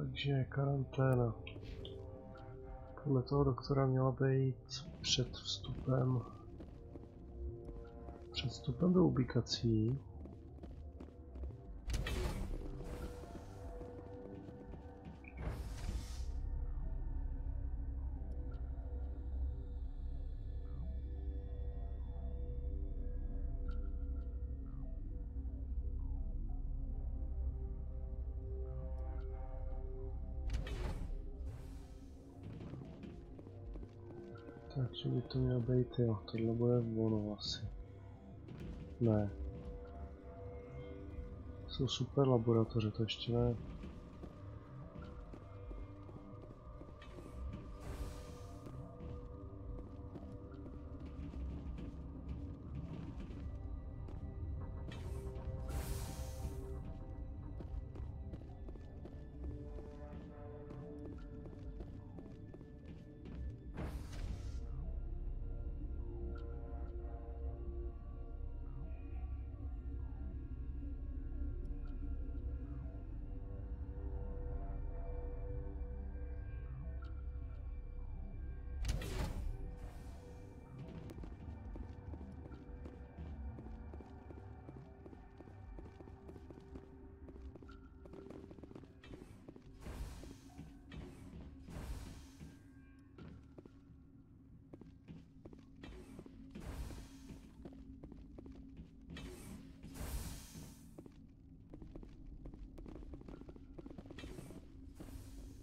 Takže karanténa. Podle toho doktora měla být před vstupem do ubikací. Takže by to mělo být, jo, tohle bude ono asi. Ne. Jsou super laboratoře, to ještě ne.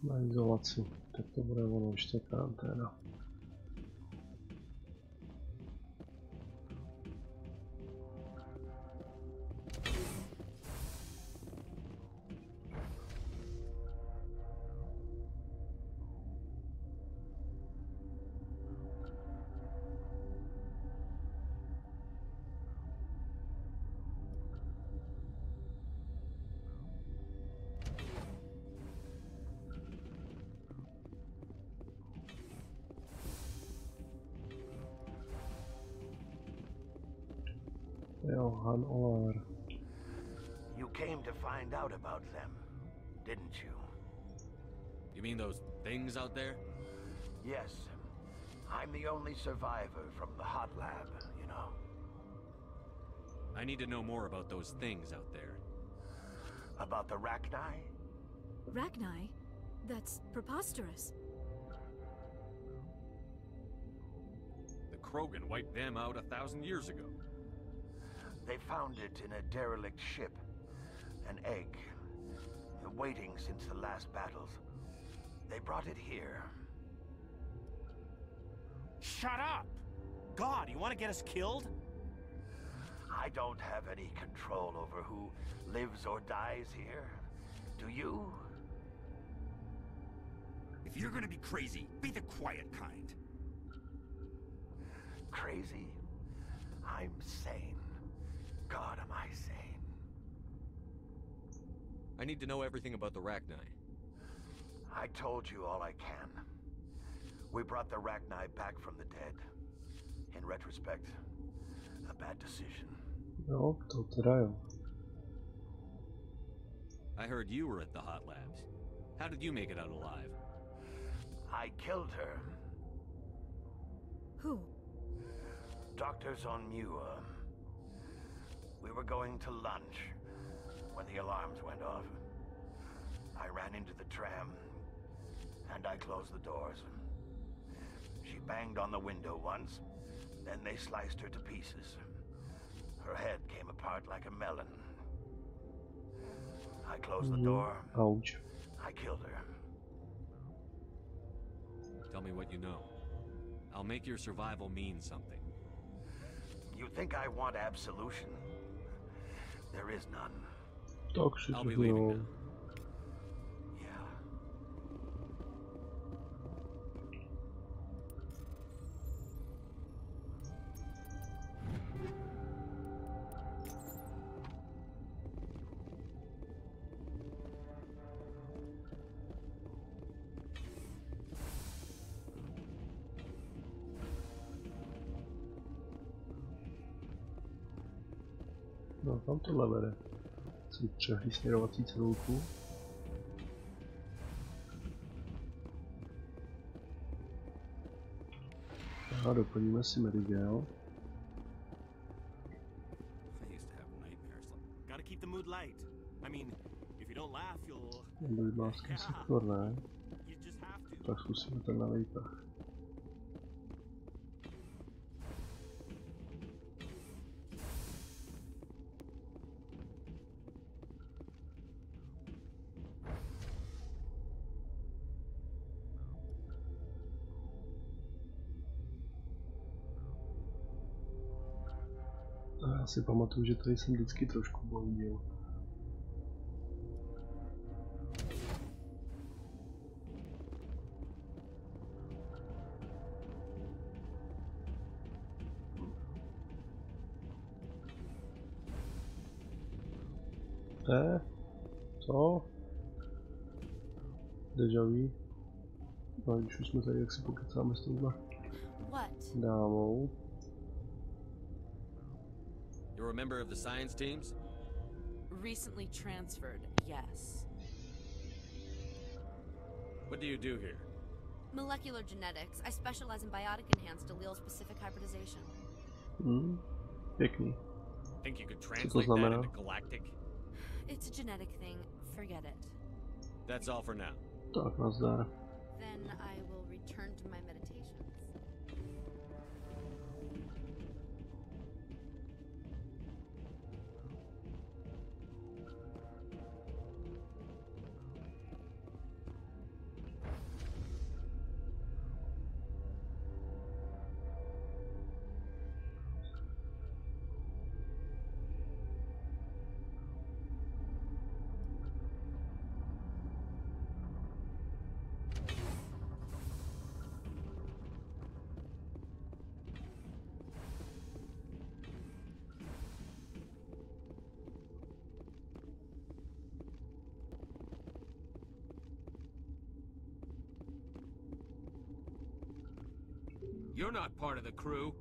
Na izolaci, tak to bude ono ještě karanténa. You came to find out about them, didn't you? You mean those things out there? Yes. I'm the only survivor from the hot lab, you know. I need to know more about those things out there. About the Rachni? Rachni? That's preposterous. The Krogan wiped them out 1,000 years ago. They found it in a derelict ship. An egg. Waiting since the last battles. They brought it here. Shut up! God, you want to get us killed? I don't have any control over who lives or dies here. Do you? If you're gonna be crazy, be the quiet kind. Crazy? I'm sane. God, am I sane? I need to know everything about the Rachni. I told you all I can. We brought the Rachni back from the dead. In retrospect, a bad decision. No, to teda jo. I heard you were at the hot labs. How did you make it out alive? I killed her. Who? Doctors on Muir. We were going to lunch when the alarms went off. I ran into the tram and I closed the doors. She banged on the window once, then they sliced her to pieces. Her head came apart like a melon. I closed the door. Ouch. I killed her. Tell me what you know. I'll make your survival mean something. You think I want absolution? There is none. I'll be leaving now. Yeah. No, tam tohle vede. Si přehlí směrovací cedulku. A doplníme si Merigel. Blídlářský sektor ne. Tak zkusíme ten na vejtách. Já si pamatuju, že tady jsem vždycky trošku bloudil. Co? Déjà vu? No, když už jsme tady, jak si pokecáme s touhle dámou. You're a member of the science teams? Recently transferred, yes. What do you do here? Molecular genetics. I specialize in biotic-enhanced allele-specific hybridization. Pěkný. Think you could translate that into galactic? It's a genetic thing. Forget it. That's all for now. Tak, nazdar. Then I will return to my meditations. You're not part of the crew.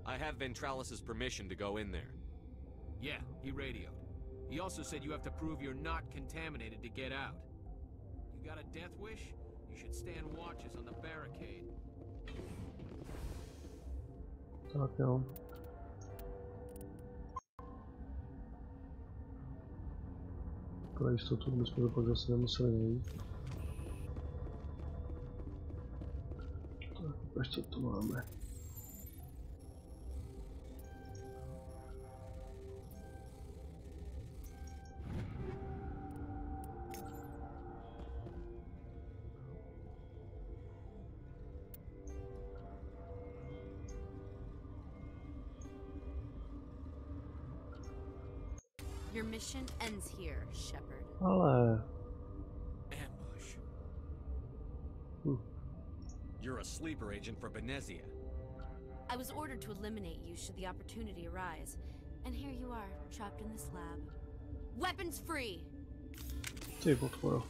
I have Ventralis's permission to go in there. Yeah, he radioed. He also said you have to prove you're not contaminated to get out. You got a death wish? You should stand watches on the barricade. Tak jo. Pro jistotu bychom to pak zase nemuseli nejít. Tak, ještě to máme. Your mission ends here, Shepard. Ale... Ambush. You're a sleeper agent for Benezia. I was ordered to eliminate you should the opportunity arise. And here you are, trapped in this lab. Weapons free! Ty potvoro.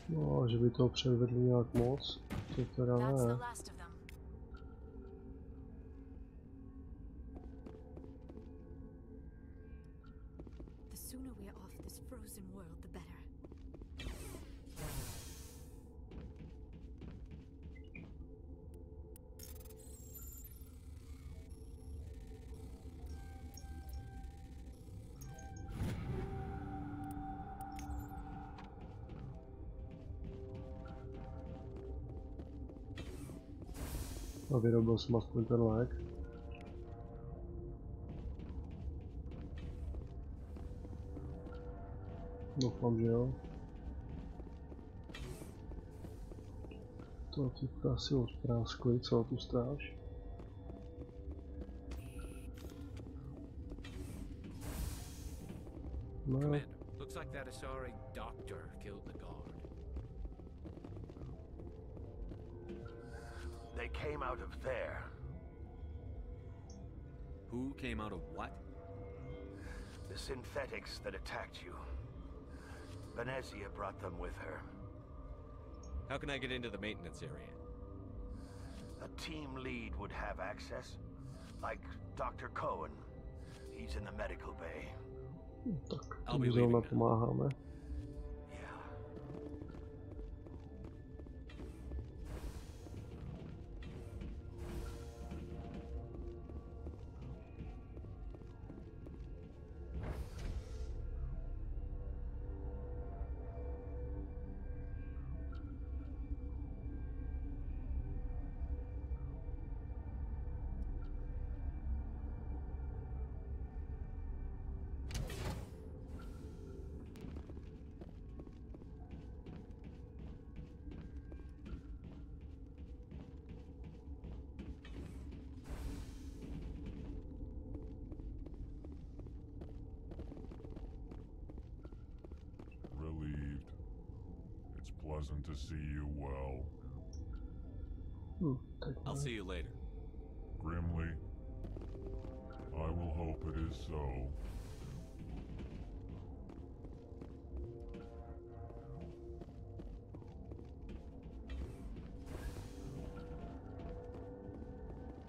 No, že by to předvedli nějak moc, to teda ne. A vyrobil jsem aspoň ten lék. Doufám, že jo. To ti asi odpráskli celou tu stráž. No. Commander, looks like that Asari doctor killed the guard. They came out of there. Who came out of what? The synthetics that attacked you. Venezia brought them with her. How can I get into the maintenance area? A team lead would have access, like Dr. Cohen. He's in the medical bay. Tak, I'll be tomu zrovna leaving now. pomáháme. Yeah. Relieved. It's pleasant to see you well. Tak I'll see you later. Grimly, I will hope it is so.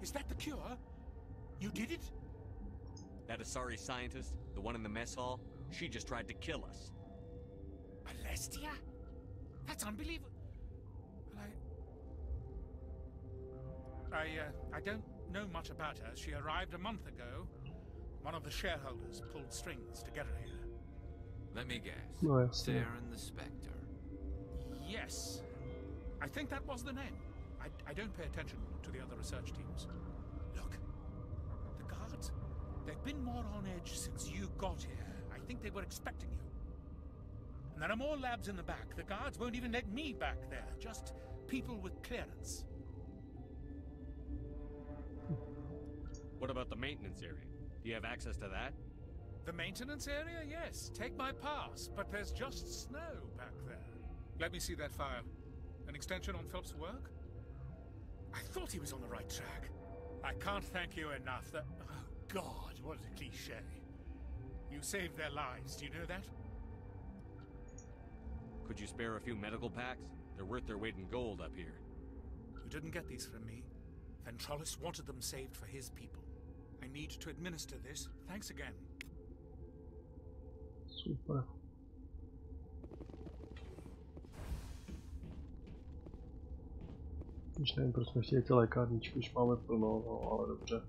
Is that the cure? You did it? That Asari scientist, the one in the mess hall, she just tried to kill us. Alestia? That's unbelievable. I don't know much about her. She arrived a month ago. One of the shareholders pulled strings to get her here. Let me guess. No jasně. Darren the Spectre. Yes. I think that was the name. I don't pay attention to the other research teams. Look, the guards, they've been more on edge since you got here. I think they were expecting you. And there are more labs in the back. The guards won't even let me back there. Just people with clearance. What about the maintenance area? Do you have access to that? The maintenance area? Yes. Take my pass. But there's just snow back there. Let me see that file. An extension on Phelps' work? I thought he was on the right track. I can't thank you enough. That... Oh, God, what a cliche. You saved their lives. Do you know that? Could you spare a few medical packs? They're worth their weight in gold up here. You didn't get these from me. Ventrolis wanted them saved for his people. I need to administer this. Thanks again. Super. Už nevím, proč jsme chtěli ty lékárničky, už máme plno, no, ale dobře.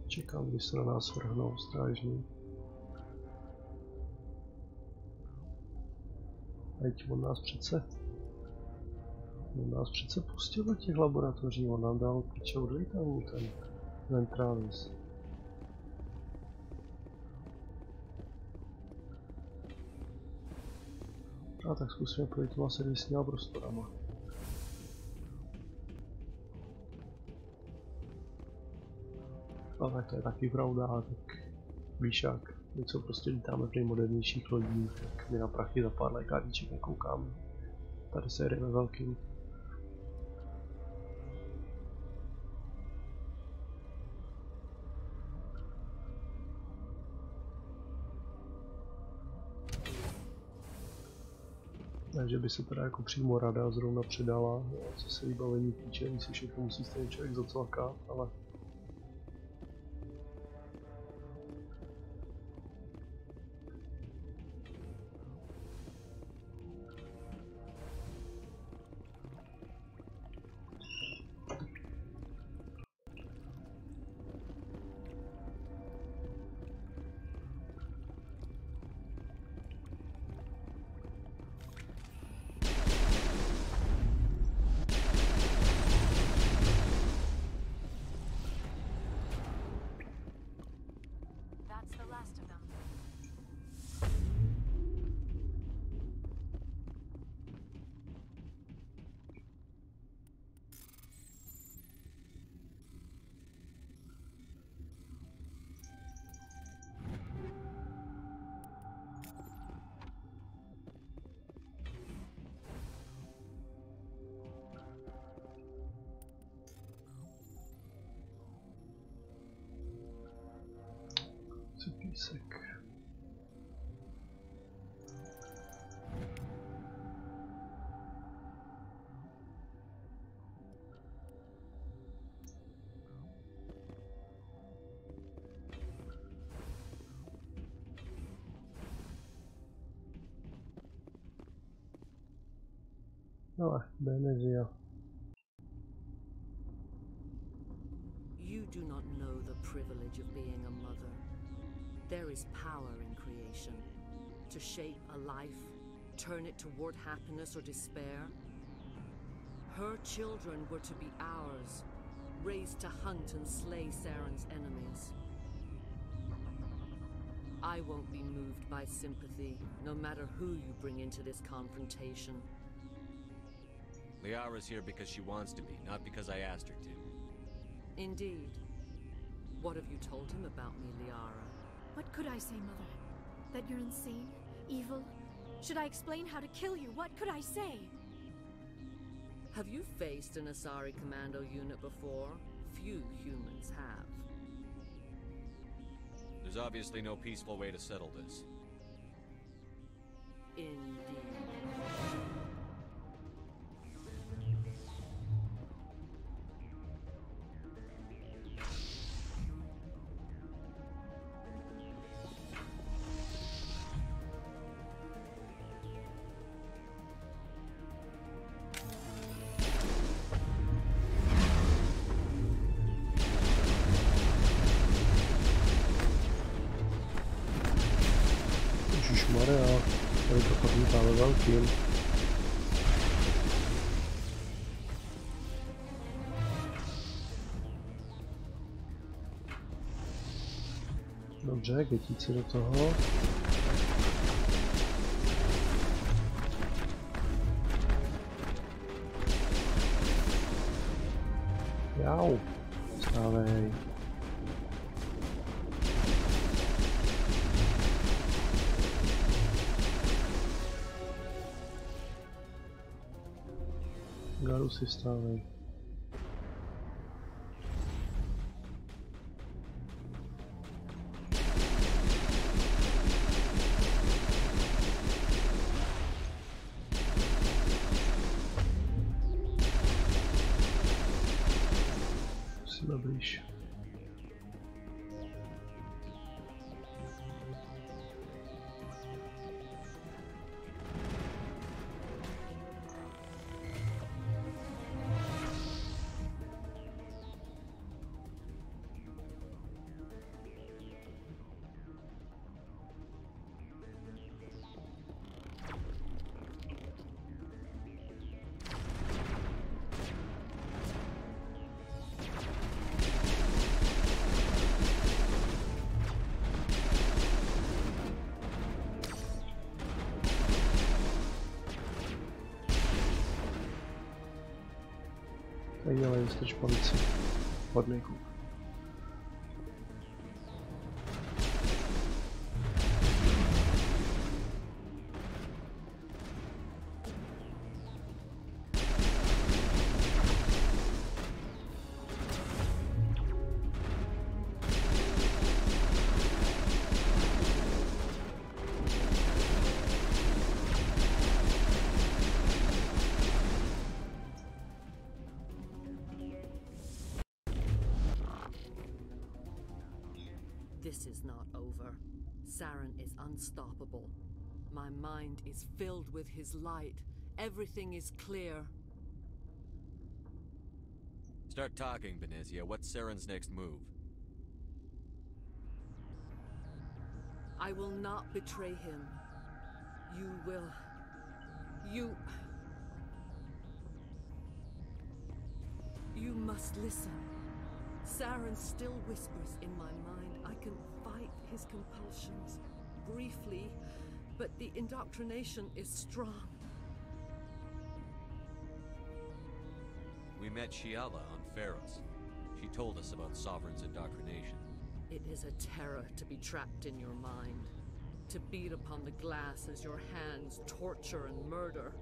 Čekám, kdy se na nás vrhnou strážní. Ať on nás přece pustil do těch laboratoří, on nám dal piče odlítavů, ten Ventralis. A tak zkusíme projít těma servisníma prostorama. A tak to je taky pravda, tak víš jak, my co prostě lítáme v nejmodernějších lodích, tak my na prachy za pár lékárníček nekoukáme. Tady se jedeme velkým. Takže by se teda jako přímo rada zrovna přidala, co se vybavení týče, když si všechno musí stejně člověk zacvakat, ale... písek. Ale, Benezia. You do not know the privilege of being a mother. There is power in creation. To shape a life, turn it toward happiness or despair. Her children were to be ours, raised to hunt and slay Saren's enemies. I won't be moved by sympathy, no matter who you bring into this confrontation. Liara's here because she wants to be, not because I asked her to. Indeed. What have you told him about me, Liara? What could I say, Mother? That you're insane? Evil? Should I explain how to kill you? What could I say? Have you faced an Asari commando unit before? Few humans have. There's obviously no peaceful way to settle this. Indeed. Ježišmarja, tady to podmítá ve velkým. Dobře, kytíci do toho. Jau, stávej. Garu si stávej. Musíme blíž. Tak dělej, strč polici. Hodnej kůp. This is not over. Saren is unstoppable. My mind is filled with his light. Everything is clear. Start talking, Benezia. What's Saren's next move? I will not betray him. You will... You must listen. Saren still whispers in my mind. I can fight his compulsions, briefly, but the indoctrination is strong. We met Shiala on Pharos. She told us about Sovereign's indoctrination. It is a terror to be trapped in your mind, to beat upon the glass as your hands torture and murder.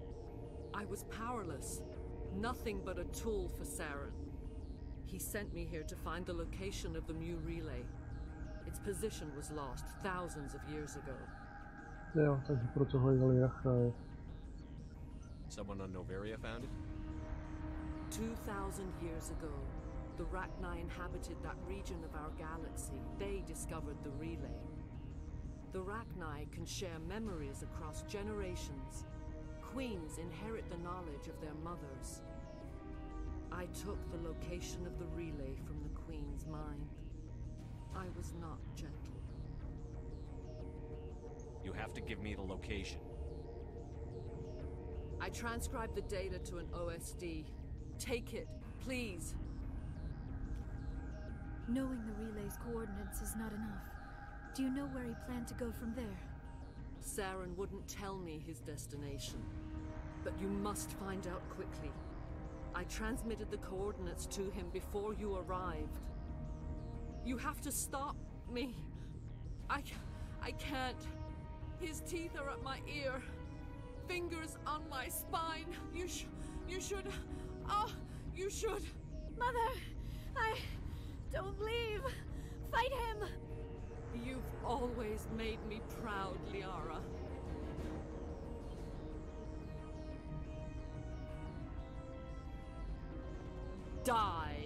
I was powerless, nothing but a tool for Saren. He sent me here to find the location of the Mu relay. Its position was lost thousands of years ago. Jo, takže proto hledali rachnaje. Someone on Noverie found it? 2,000 years ago, the Rachni inhabited that region of our galaxy. They discovered the relay. The Rachni can share memories across generations. Queens inherit the knowledge of their mothers. I took the location of the relay from the Queen's mind. I was not gentle. You have to give me the location. I transcribed the data to an OSD. Take it, please. Knowing the relay's coordinates is not enough. Do you know where he planned to go from there? Saren wouldn't tell me his destination. But you must find out quickly. I transmitted the coordinates to him before you arrived. You have to stop me. I can't. His teeth are at my ear. Fingers on my spine. You should. Oh, you should. Mother, don't leave. Fight him. You've always made me proud, Liara. Die.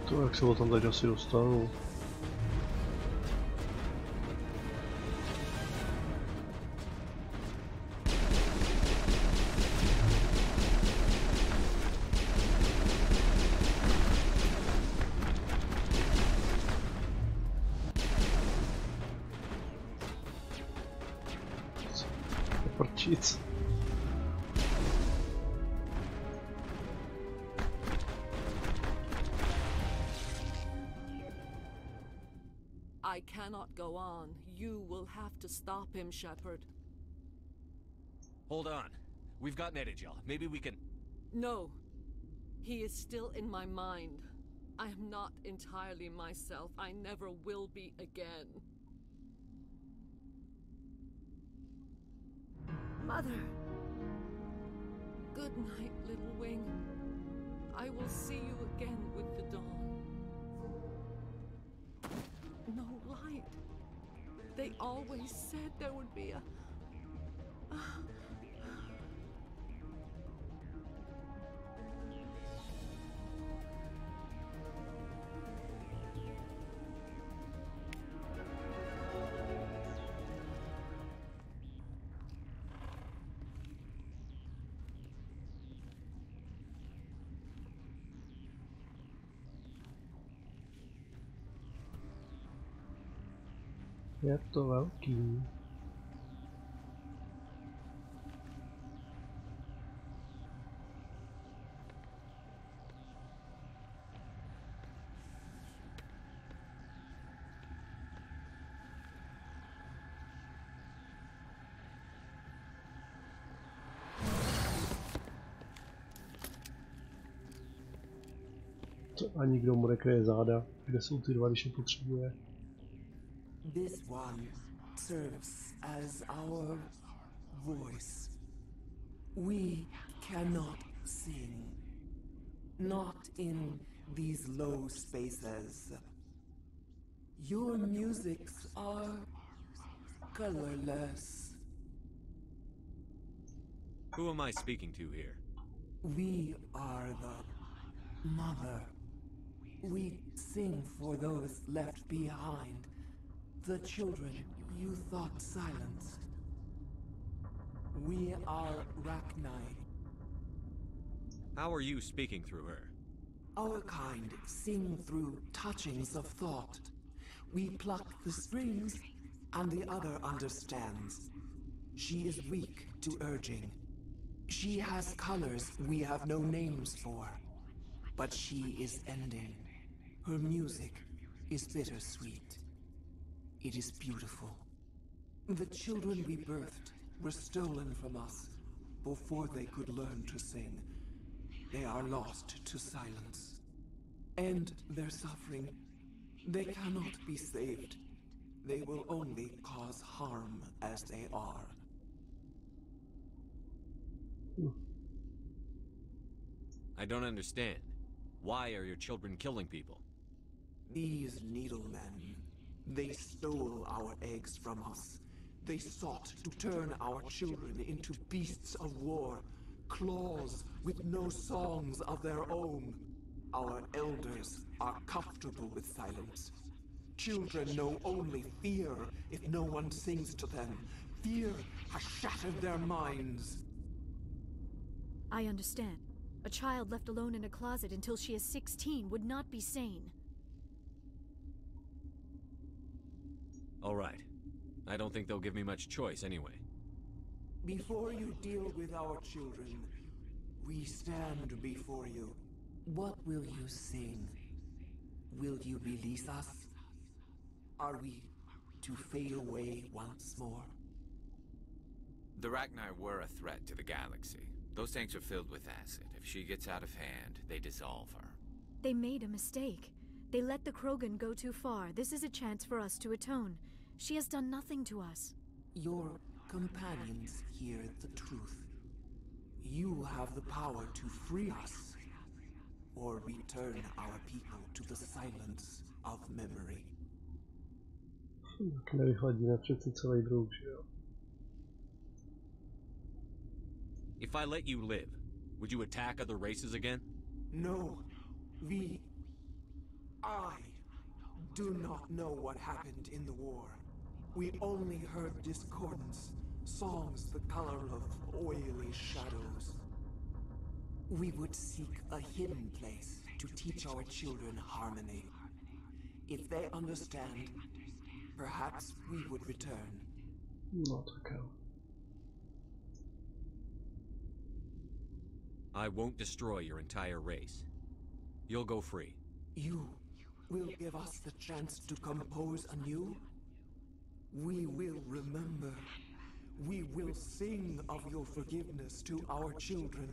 To jak se o tom teď asi dostanu. Prčic. I cannot go on. You will have to stop him, Shepard. Hold on. We've got Netigel. Maybe we can... No. He is still in my mind. I am not entirely myself. I never will be again. Mother. Good night, little wing. I will see you again with the dawn. No light. They always said there would be a... Je to velký. A nikdo mu nekryje záda. Kde jsou ty dva, když je potřebuje? This one serves as our voice. We cannot sing. Not in these low spaces. Your musics are colorless. Who am I speaking to here? We are the mother. We sing for those left behind. The children you thought silenced. We are Rachni. How are you speaking through her? Our kind sing through touchings of thought. We pluck the strings, and the other understands. She is weak to urging. She has colors we have no names for. But she is ending. Her music is bittersweet. It is beautiful. The children we birthed were stolen from us before they could learn to sing. They are lost to silence. And their suffering They cannot be saved. They will only cause harm as they are. I don't understand. Why are your children killing people? These needlemen, they stole our eggs from us. They sought to turn our children into beasts of war, claws with no songs of their own. Our elders are comfortable with silence. Children know only fear if no one sings to them. Fear has shattered their minds. I understand. A child left alone in a closet until she is 16 would not be sane. All right. I don't think they'll give me much choice anyway. Before you deal with our children, we stand before you. What will you sing? Will you release us? Are we to fade away once more? The Ragnar were a threat to the galaxy. Those tanks are filled with acid. If she gets out of hand, they dissolve her. They made a mistake. They let the Krogan go too far. This is a chance for us to atone. She has done nothing to us. Your companions hear the truth. You have the power to free us, or return our people to the silence of memory. Nevyhladíme přece celý druh, že jo? If I let you live, would you attack other races again? No, I do not know what happened in the war. We only heard discordance, songs the color of oily shadows. We would seek a hidden place to teach our children harmony. If they understand, perhaps we would return. Not okay. I won't destroy your entire race. You'll go free. You will give us the chance to compose anew? We will remember. We will sing of your forgiveness to our children.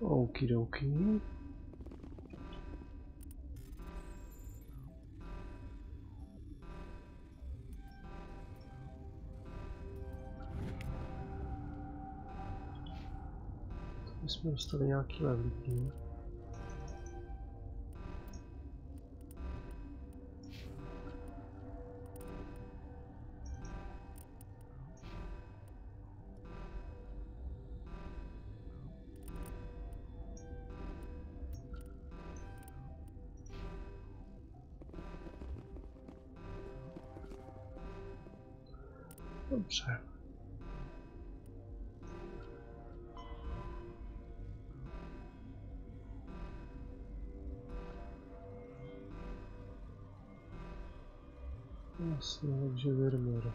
Okidoki. Tady jsme dostali nějaký levlíky. Dobře. Jasně, takže Virmir.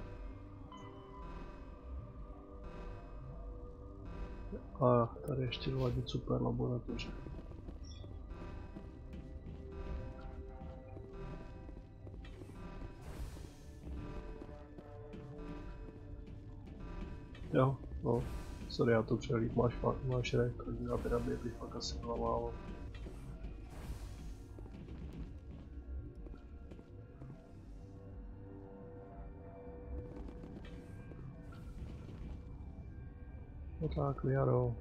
A tady ještě doladit super laboratoře. Jo, no, sorry, já to přehlíd, máš rek, aby naběhli fakt asi byla málo. No tak, Liaro.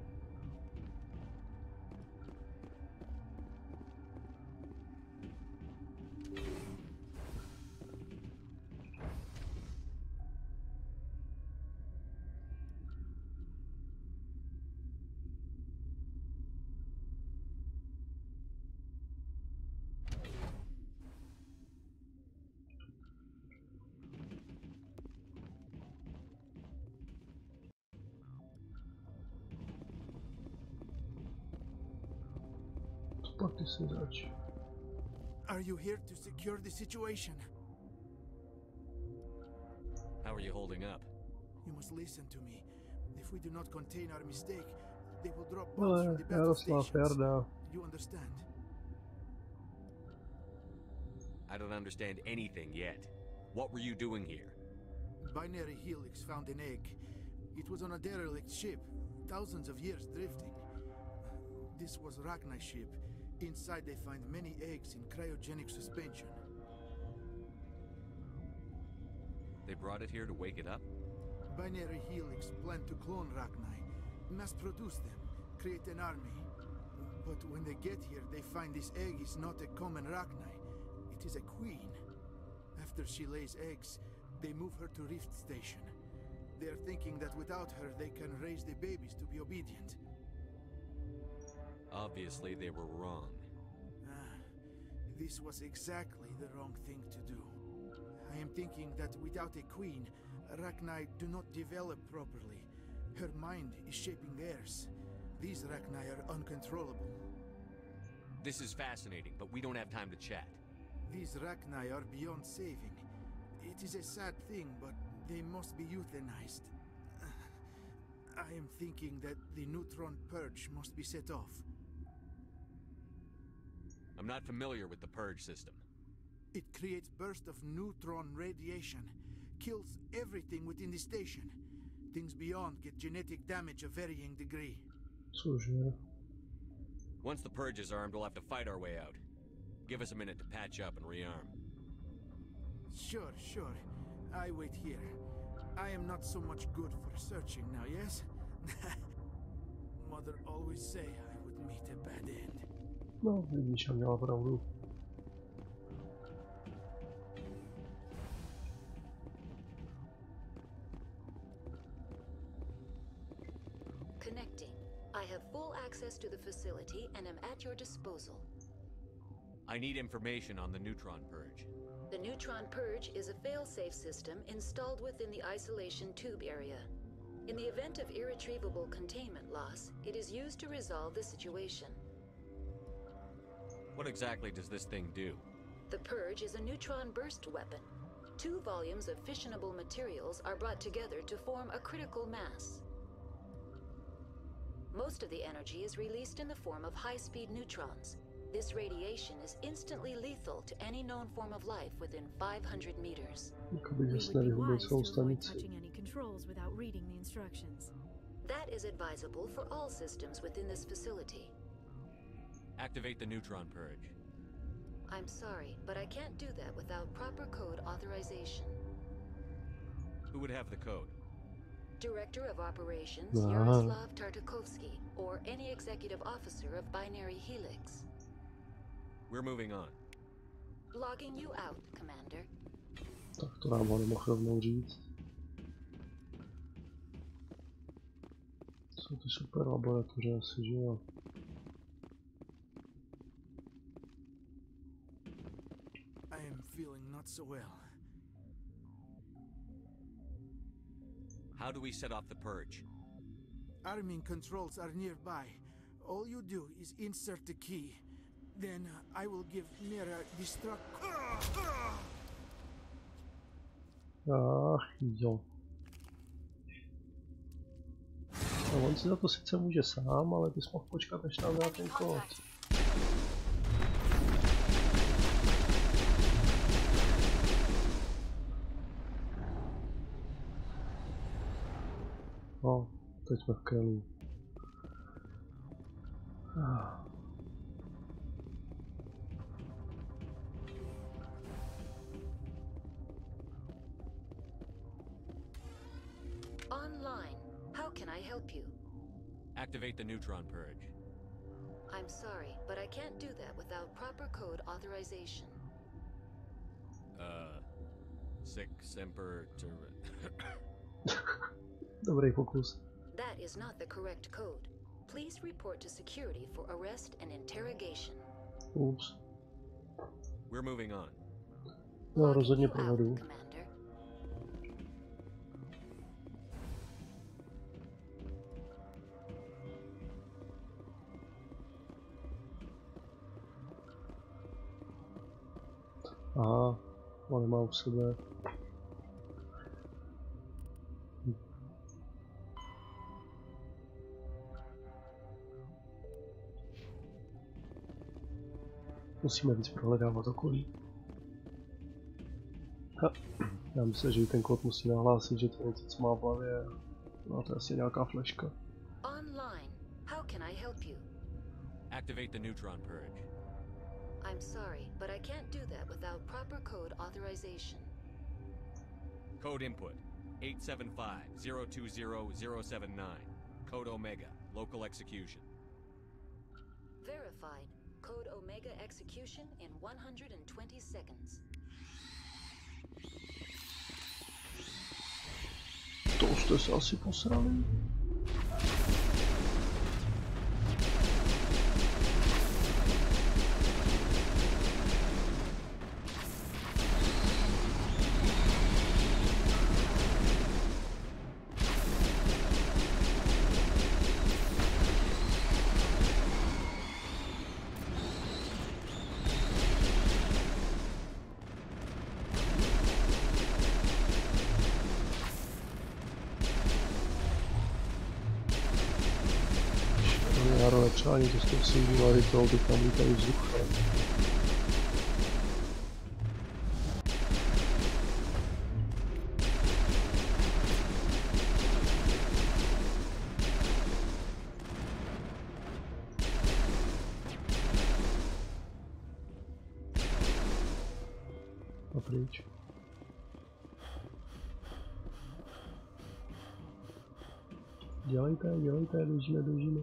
Are you here to secure the situation? you holding up? You must listen to me. If we do not contain our mistake, they will drop bombs from the battle stations. You understand? I don't understand anything yet. What were you doing here? Binary Helix found an egg. It was on a derelict ship, thousands of years drifting. This was Rachni's ship. Inside they find many eggs in cryogenic suspension. They brought it here to wake it up? Binary Helix planned to clone Rachni, mass produce them, create an army. But when they get here, they find this egg is not a common Rachni. It is a queen. After she lays eggs, they move her to Rift Station. They are thinking that without her, they can raise the babies to be obedient. Obviously, they were wrong. This was exactly the wrong thing to do. I am thinking that without a queen, Rachni do not develop properly. Her mind is shaping theirs. These Rachni are uncontrollable. This is fascinating, but we don't have time to chat. These Rachni are beyond saving. It is a sad thing, but they must be euthanized. I am thinking that the neutron purge must be set off. I'm not familiar with the purge system. It creates bursts of neutron radiation, kills everything within the station. Things beyond get genetic damage of varying degree. Once the purge is armed, we'll have to fight our way out. Give us a minute to patch up and rearm. Sure. I wait here. I am not so much good for searching now, yes? Mother always say I would meet a bad end. No, vidíš, měla pravdu. Connecting. I have full access to the facility and am at your disposal. I need information on the neutron purge. The neutron purge is a fail-safe system installed within the isolation tube area. In the event of irretrievable containment loss, it is used to resolve the situation. What exactly does this thing do? The purge is a neutron burst weapon. 2 volumes of fissionable materials are brought together to form a critical mass. Most of the energy is released in the form of high-speed neutrons. This radiation is instantly lethal to any known form of life within 500 meters. We would be wise to avoid touching any controls without reading the instructions. That is advisable for all systems within this facility. Activate the neutron purge. I'm sorry, but I can't do that without proper code authorization. Who would have the code? Director of Operations, Yaroslav Tartakovsky, or any executive officer of Binary Helix. We're moving on. Logging you out, Commander. Tak to nám ho nemohl rovnou říct. Jsou ty super laboratoře asi, že jo? I am feeling not so well. How do we set off the purge? Arming controls are nearby. All you do is insert the key. Then I will give Mira destruct. Ach jo. No, on si za to sice může sám, ale bys mohl počkat, než tam dá ten kód. No, teď jsme v krelu. Online. How can I help you? Activate the neutron purge. I'm sorry, but I can't do that without proper code authorization. Sic semper Dobrý pokus. That is not the correct code. Please report to security for arrest and interrogation. Oops. We're moving on. No, rozhodně provedu. Aha, on má u sebe. Musíme víc prohledávat okolí. Já myslím, že ten kód musí nahlásit, že to je něco, co má v hlavě. No to je asi nějaká fleška. Online. How can I help you? Activate the neutron purge. I'm sorry, but I can't do that without proper code authorization. Code input 875-020-079. Code Omega. Local execution. Verified. Code Omega execution in 120 seconds. To už jste se asi posrali. Ani to s tou singularitou, teď tam lítají vzduchem. A pryč. Dělejte, běžíme.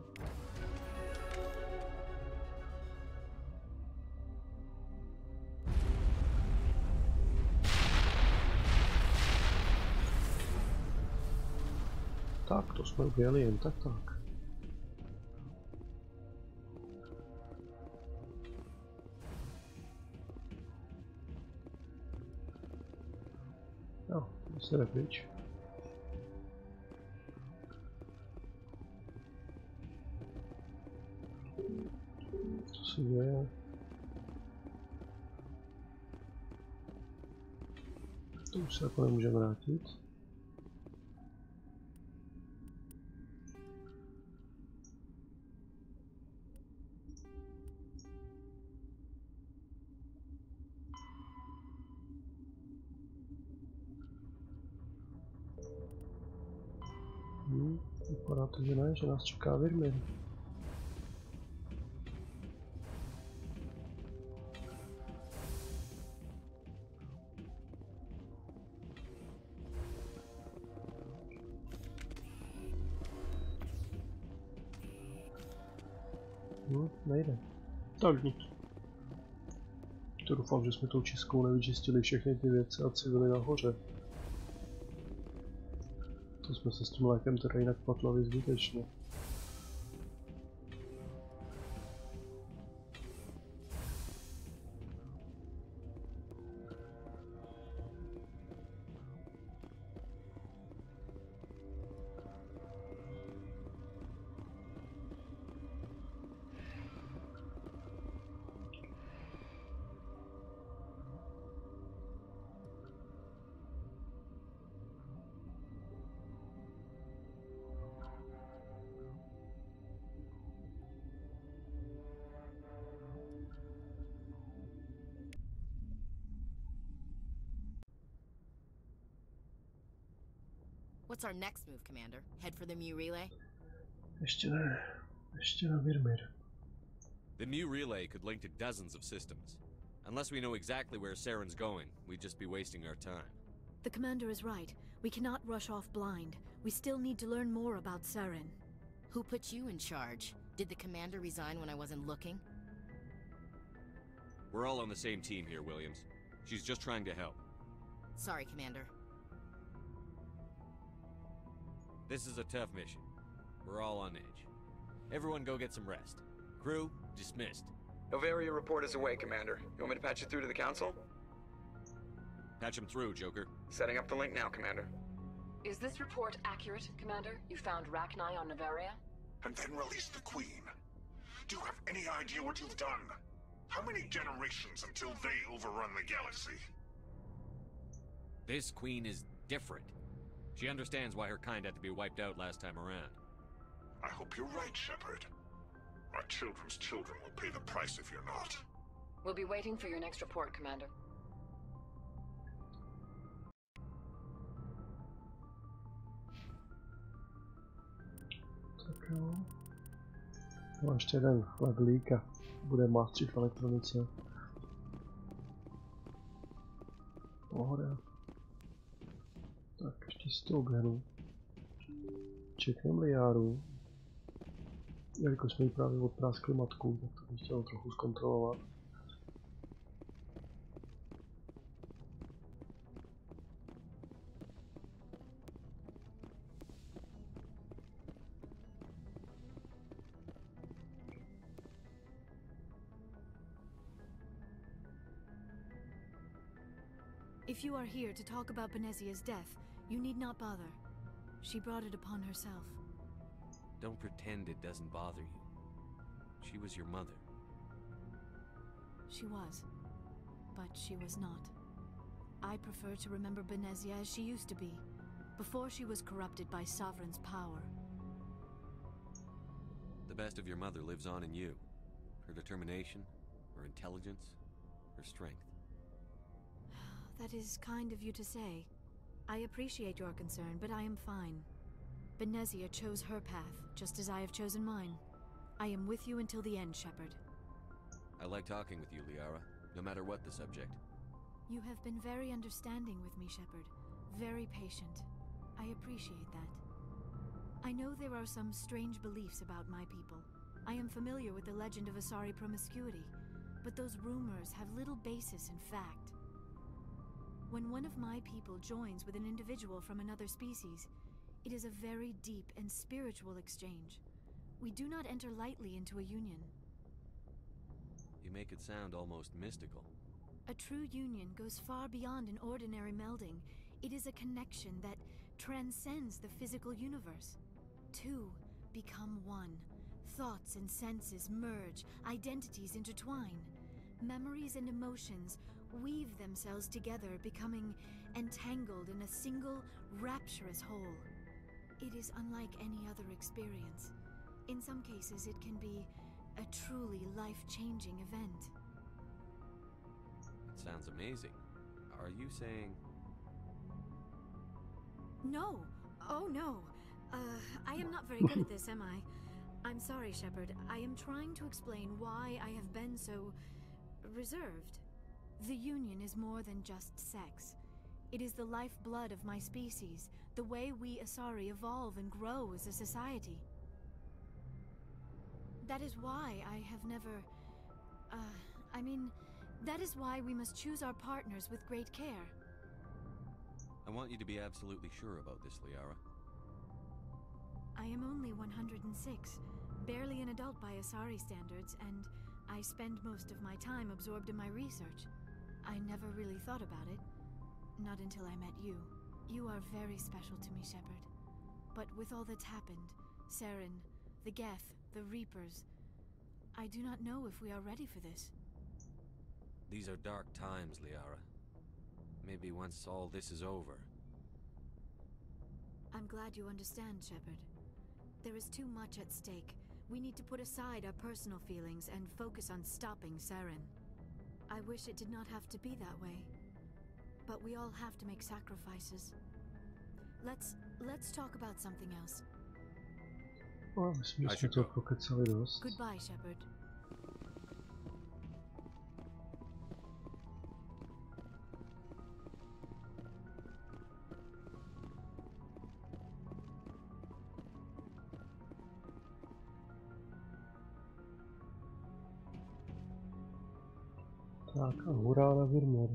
Tak, to jsme uběhli jen tak. Jo, se jde pryč. Co se děje? To už se jako nemůžeme vrátit. Vypadá to, že ne, že nás čeká Virmir. Nejde. Tak nic. To doufám, že jsme tou čistkou nevyčistili všechny ty věci a civily nahoře. To jsme se s tím lékem teda jinak patlali zbytečně. What's our next move, Commander? Head for the Mu relay? Ještě ne, Virmir. The Mu relay could link to dozens of systems. Unless we know exactly where Saren's going, we'd just be wasting our time. The Commander is right. We cannot rush off blind. We still need to learn more about Saren. Who put you in charge? Did the Commander resign when I wasn't looking? We're all on the same team here, Williams. She's just trying to help. Sorry, Commander. This is a tough mission. We're all on edge. Everyone go get some rest. Crew, dismissed. Noverie report is away, Commander. You want me to patch you through to the Council? Patch him through, Joker. Setting up the link now, Commander. Is this report accurate, Commander? You found Rachni on Noverie? And then released the Queen. Do you have any idea what you've done? How many generations until they overrun the galaxy? This Queen is different. She understands why her kind had to be wiped out last time around. I hope you're right, Shepard. Our children's children will pay the price if you're not. We'll be waiting for your next report, Commander. Tak jo. No, ještě jeden levelík a bude mastřit v elektronice. Pohoda. Tak ještě si to oběhnu. Čeknem Liáru. Jelikož jsme jí právě odpráskli matku, tak to bych chtěl trochu zkontrolovat. If you are here to talk about Benezia's death, you need not bother. She brought it upon herself. Don't pretend it doesn't bother you. She was your mother. She was. But she was not. I prefer to remember Benezia as she used to be, before she was corrupted by Sovereign's power. The best of your mother lives on in you. Her determination, her intelligence, her strength. That is kind of you to say. I appreciate your concern, but I am fine. Benezia chose her path, just as I have chosen mine. I am with you until the end, Shepard. I like talking with you, Liara, no matter what the subject. You have been very understanding with me, Shepard. Very patient. I appreciate that. I know there are some strange beliefs about my people. I am familiar with the legend of Asari promiscuity, but those rumors have little basis in fact. When one of my people joins with an individual from another species, it is a very deep and spiritual exchange. We do not enter lightly into a union. You make it sound almost mystical. A true union goes far beyond an ordinary melding. It is a connection that transcends the physical universe. Two become one. Thoughts and senses merge, identities intertwine. Memories and emotions weave themselves together, becoming entangled in a single, rapturous whole. It is unlike any other experience. In some cases, it can be a truly life-changing event. It sounds amazing. Are you saying... No! Oh, no! I am not very good at this, am I? I'm sorry, Shepard. I am trying to explain why I have been so... reserved. The Union is more than just sex. It is the lifeblood of my species, the way we Asari evolve and grow as a society. That is why I have never... that is why we must choose our partners with great care. I want you to be absolutely sure about this, Liara. I am only 106, barely an adult by Asari standards, and I spend most of my time absorbed in my research. I never really thought about it. Not until I met you. You are very special to me, Shepard. But with all that's happened, Saren, the Geth, the Reapers, I do not know if we are ready for this. These are dark times, Liara. Maybe once all this is over. I'm glad you understand, Shepard. There is too much at stake. We need to put aside our personal feelings and focus on stopping Saren. I wish it did not have to be that way. But we all have to make sacrifices. Let's talk about something else. No, myslím, že jsme to pokecali dost. Goodbye, Shepard. Tak a hurá na Virmir.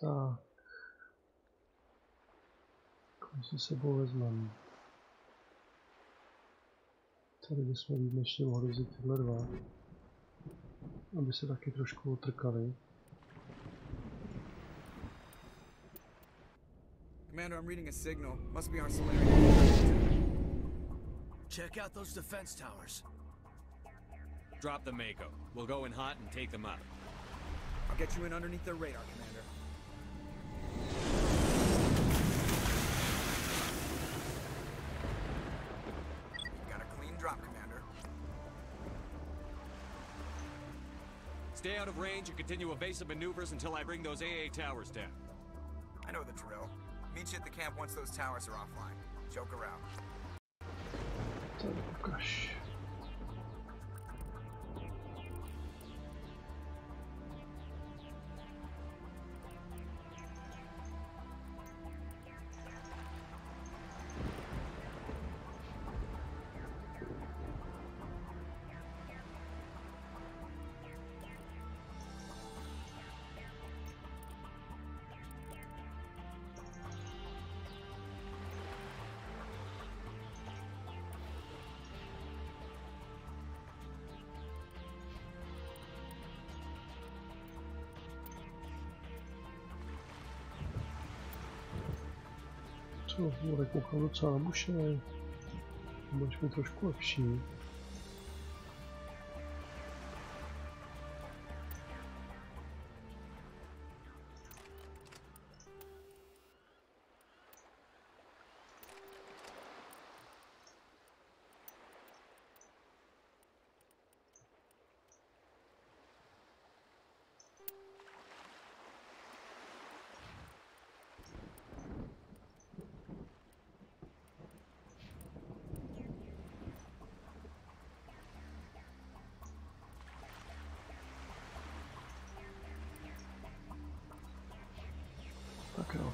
Tak. Koho si sebou vezmeme? Tady bychom výjimečně mohli vzít tyhle dva. Aby se taky trošku otrkali. Commander, I'm reading a signal. Must be our Solarian. Check out those defense towers. Drop the Mako. We'll go in hot and take them up. I'll get you in underneath their radar, Commander. Got a clean drop, Commander. Stay out of range and continue evasive maneuvers until I bring those AA towers down. I know the drill. Meet you at the camp once those towers are offline. Joke around. Oh gosh. To bude koukám docela nabušený. Budeš mi trošku lepší. Tak jo.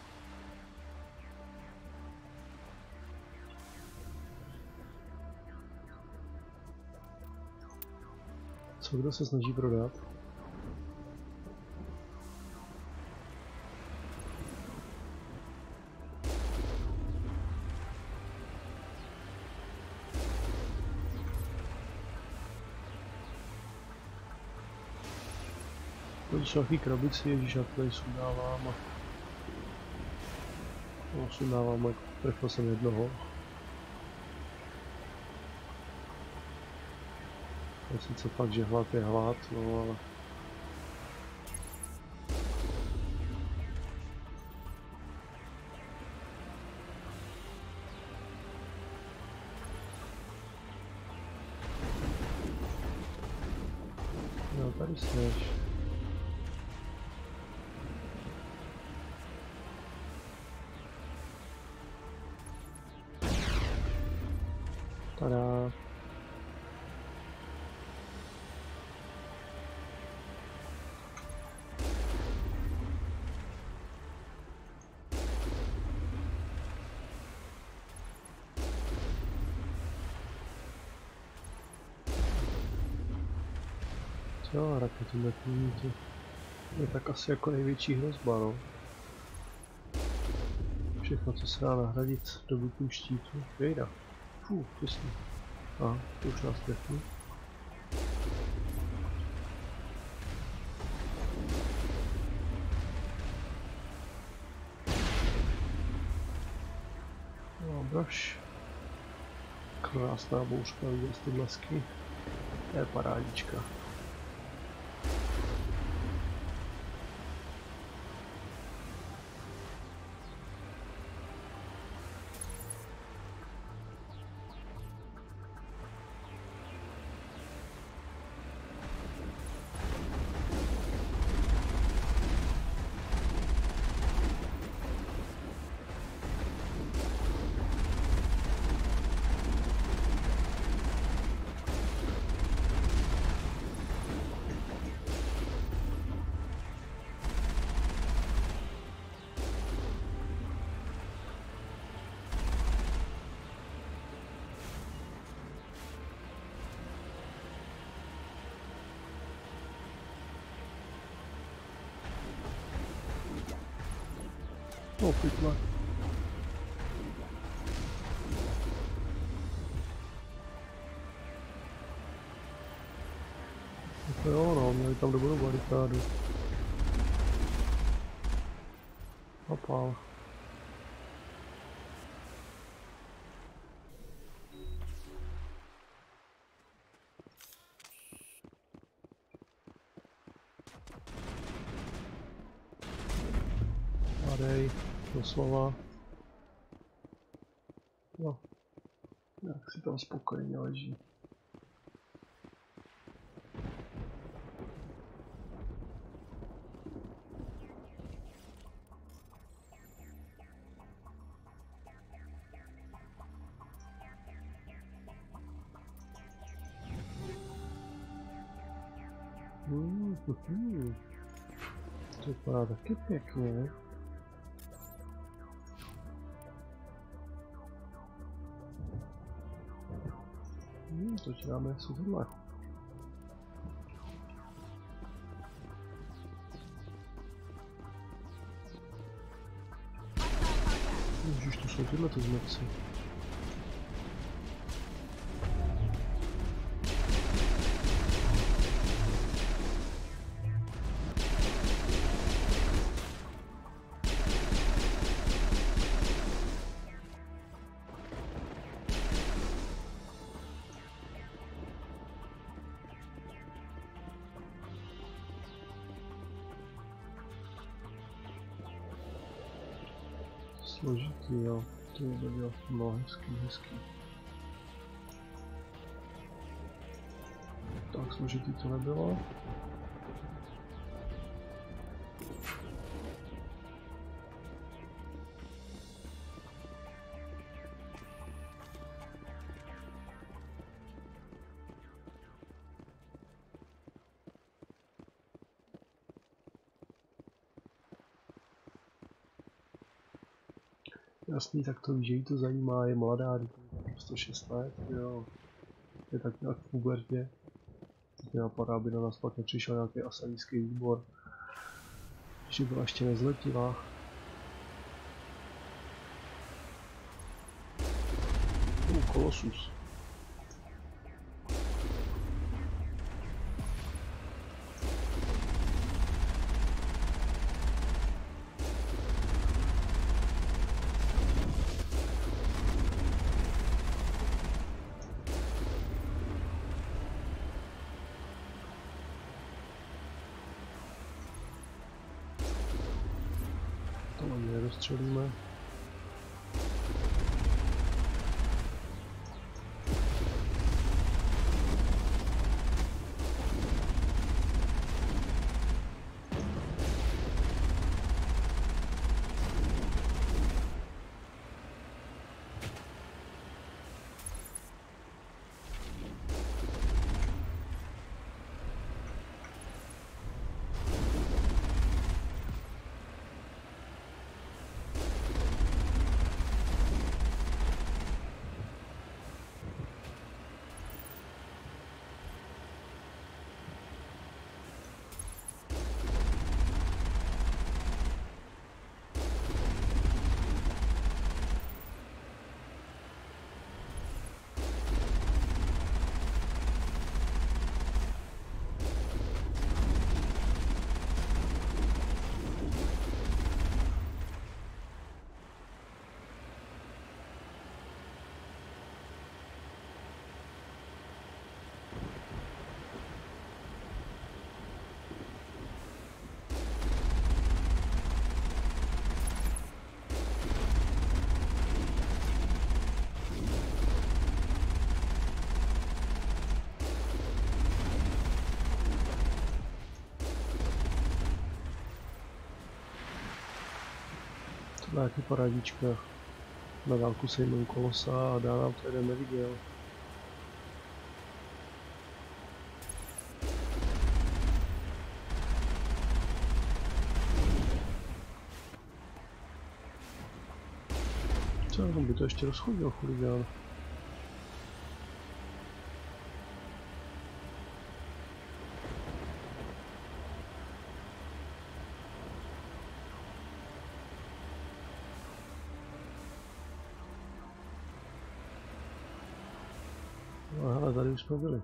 Co kdo se snaží prodat? Když nějaký krabici, ježíš, já tady sundávám a... No, sundávám, jako trefil jsem jednoho. Je sice fakt, že hlad je hlad, no ale... No, tady seš. Tada. Jo, raketometní to je tak asi jako největší hrozba, no. Všechno, co se dá nahradit dobytím štítu. Jejda. Fú, těsně. Aha, to už nás trefí. No, brož. Krásná bouřka, viděl jste blesky. To je parádička. To pytle. To jo, no, měli tam dobrou barikádu. Opál. Padej, doslova. No, jak si tam spokojeně leží. To vypadá taky pěkně. To děláme tohle. Ježiš, to jsou tyhle ty zmrci. Složitý, jo. To by bylo no, hezký. Tak složitý to nebylo. Jasný, tak to víš, že jí to zajímá, je mladá, 106 let, jo. Je tak nějak v pubertě. Teď mě napadá, aby na nás pak nepřišel nějaký asajíský výbor. Že byla ještě nezletilá. Kolosus. To ani nedostřelíme. Nějaký parádička. Na dálku se jmenuji kolosa a dál nám to jeden neviděl. Co, on by to ještě rozchodil, chuligán. No hele, tady už jsme byli.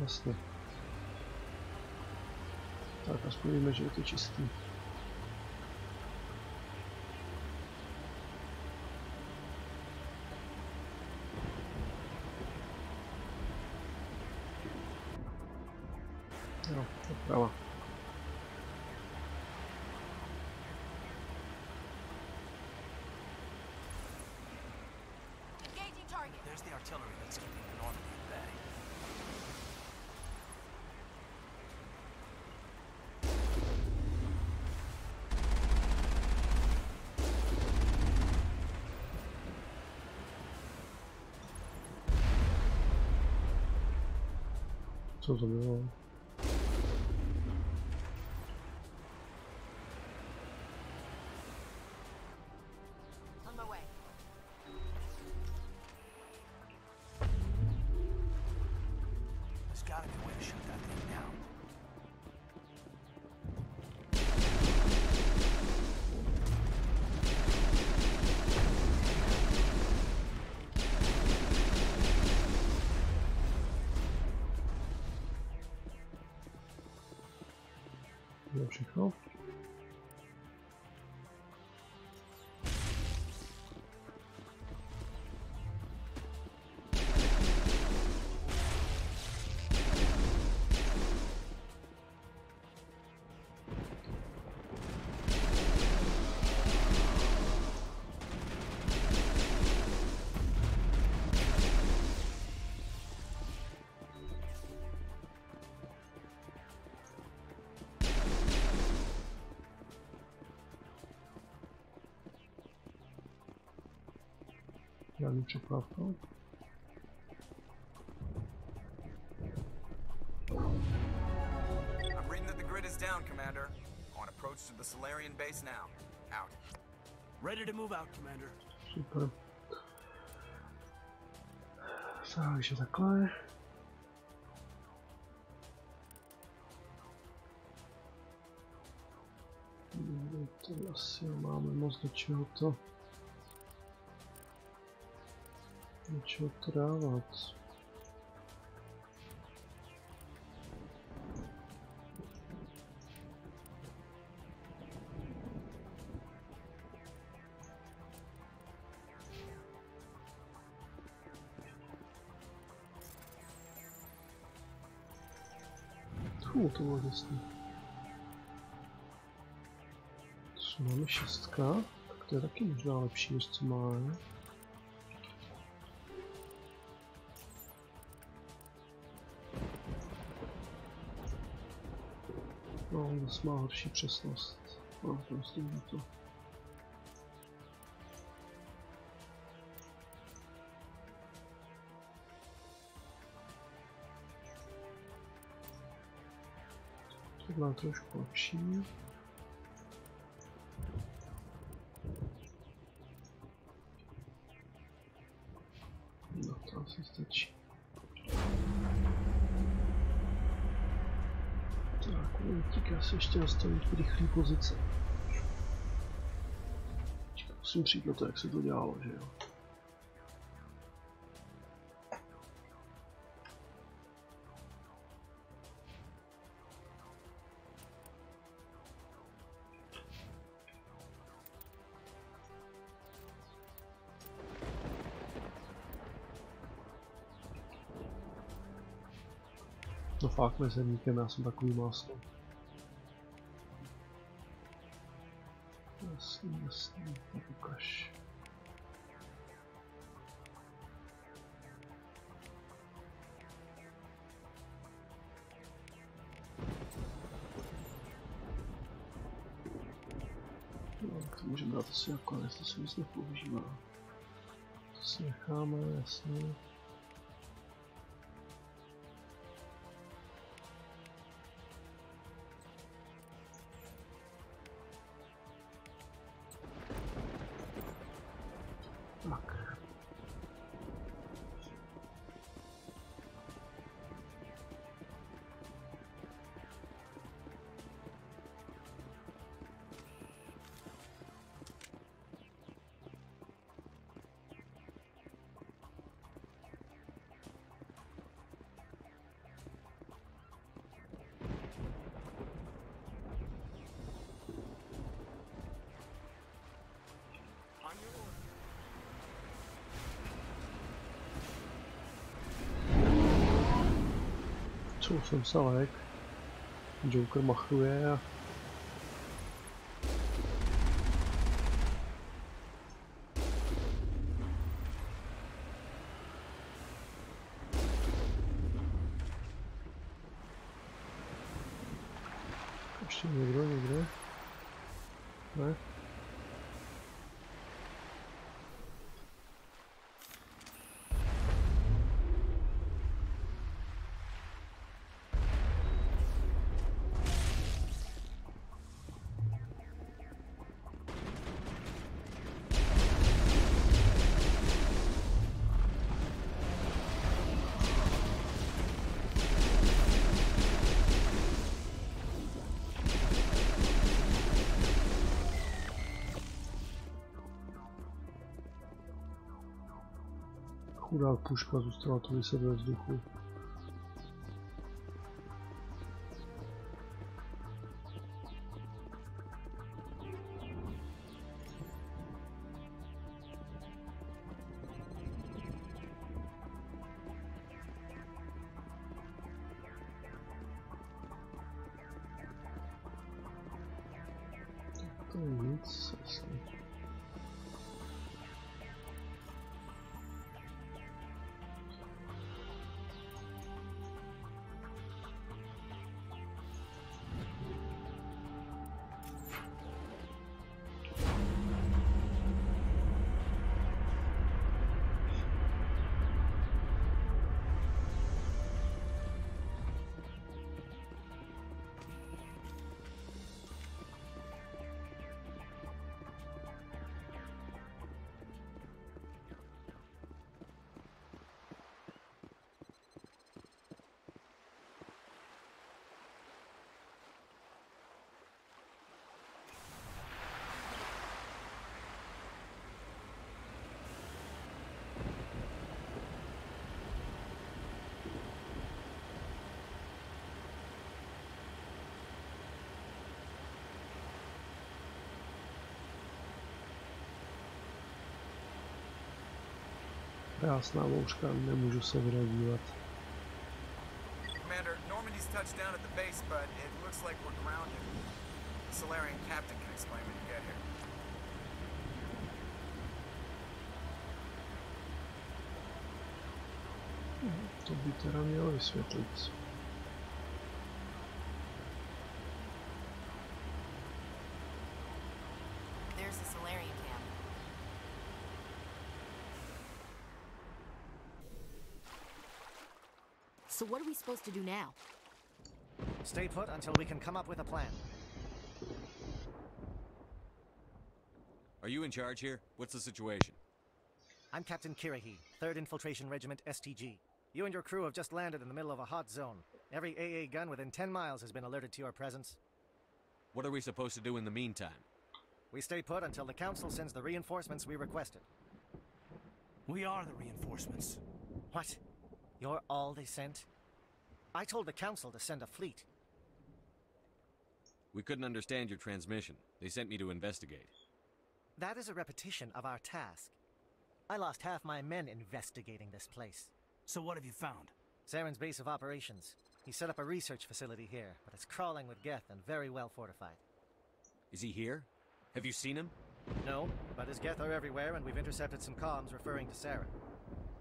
Jasně. Tak aspoň víme, že je to čistý. Jo, doprava. There's the artillery that's keeping the Noverie at bay. Co to bylo? Je všechno? Žádný překvapka. I'm reading that the grid is down, Commander. On approach to the Solarian base now. Out. Ready to move out, Commander. Super. Takže takhle. To asi máme moc do čeho to dávat. To bylo jasný. Co máme 6, tak to je taky možná lepší, než co máme. No, zase má horší přesnost. No, to myslím, to. Tohle je trošku lepší. No, to asi stačí. Tak, utík, já se ještě nastavím v rychlé pozice. Musím přijít na to, jak se to dělalo, že jo. No fakt mezerníkem, já jsem takový máslo. Jasný, jasný, ukaž. No, to můžeme dát asi jako, jestli se nic nepoužívá. To si necháme, jasně. Potřeboval jsem se lék. Joker machruje a... Ještě někdo, někde? Ne? Chudá puška zůstala tu vyset ve vzduchu. To je nic asi. Krásná mouška, nemůžu se vydat dívat. Commander, Normandy's touched down at the base, but it looks like we're grounded. The Solarian captain can explain when you get here. To by teda mělo vysvětlit. There's the Solarian camp. So what are we supposed to do now? Stay put until we can come up with a plan. Are you in charge here? What's the situation? I'm Captain Kirahi, 3rd Infiltration Regiment STG. You and your crew have just landed in the middle of a hot zone. Every AA gun within 10 miles has been alerted to your presence. What are we supposed to do in the meantime? We stay put until the Council sends the reinforcements we requested. We are the reinforcements. What? You're all they sent? I told the Council to send a fleet. We couldn't understand your transmission. They sent me to investigate. That is a repetition of our task. I lost half my men investigating this place. So what have you found? Saren's base of operations. He set up a research facility here, but it's crawling with Geth and very well fortified. Is he here? Have you seen him? No, but his Geth are everywhere and we've intercepted some comms referring to Saren.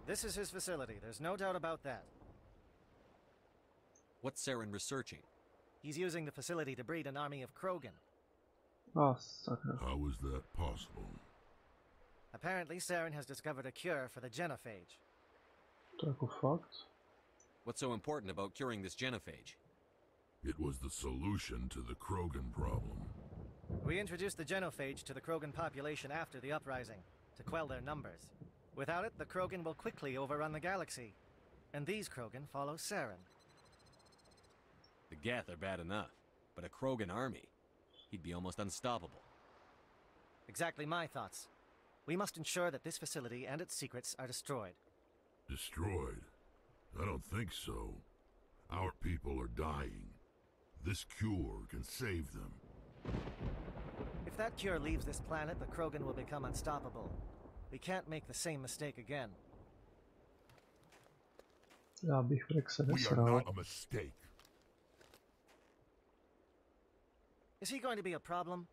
This is his facility, there's no doubt about that. What's Saren researching? He's using the facility to breed an army of Krogan. Oh, sucker. How is that possible? Apparently, Saren has discovered a cure for the genophage. To jako fakt? What's so important about curing this genophage? It was the solution to the Krogan problem. We introduced the genophage to the Krogan population after the uprising, to quell their numbers. Without it, the Krogan will quickly overrun the galaxy. And these Krogan follow Saren. The Geth are bad enough, but a Krogan army? He'd be almost unstoppable. Exactly my thoughts. We must ensure that this facility and its secrets are destroyed. Destroyed? I don't think so. Our people are dying. This cure can save them. If that cure leaves this planet, the Krogan will become unstoppable. We can't make the same mistake again. Já bych Rexe We are nesral. not a mistake. Is he going to be a problem?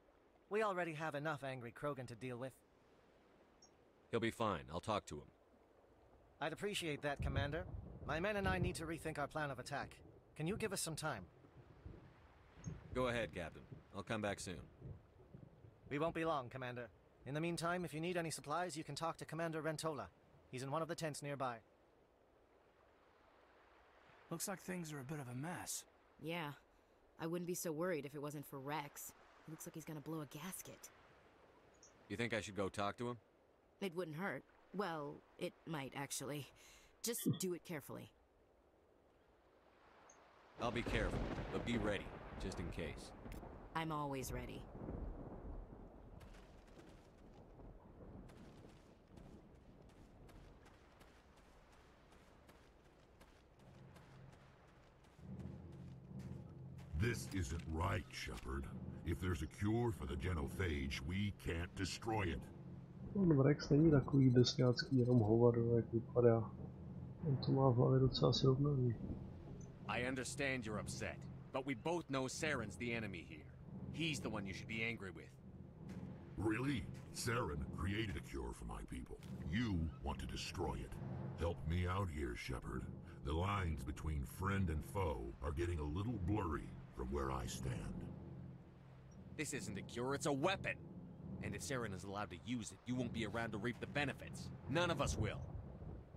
We already have enough angry Krogan to deal with. He'll be fine. I'll talk to him. I'd appreciate that, Commander. My men and I need to rethink our plan of attack. Can you give us some time? Go ahead, Captain. I'll come back soon. We won't be long, Commander. In the meantime, if you need any supplies, you can talk to Commander Rentola. He's in one of the tents nearby. Looks like things are a bit of a mess. Yeah. I wouldn't be so worried if it wasn't for Rex. He looks like he's gonna blow a gasket. You think I should go talk to him? It wouldn't hurt. Well, it might, actually. Just do it carefully. I'll be careful, but be ready, just in case. I'm always ready. This isn't right, Shepard. If there's a cure for the genophage, we can't destroy it. On Rex není takový besňácký, jenom hovado, jak vypadá. On to má v hlavě docela srovnaný. I understand you're upset, but we both know Saren's the enemy here. He's the one you should be angry with. Really? Saren created a cure for my people. You want to destroy it. Help me out here, Shepard. The lines between friend and foe are getting a little blurry from where I stand. This isn't a cure, it's a weapon. And if Saren is allowed to use it, you won't be around to reap the benefits. None of us will.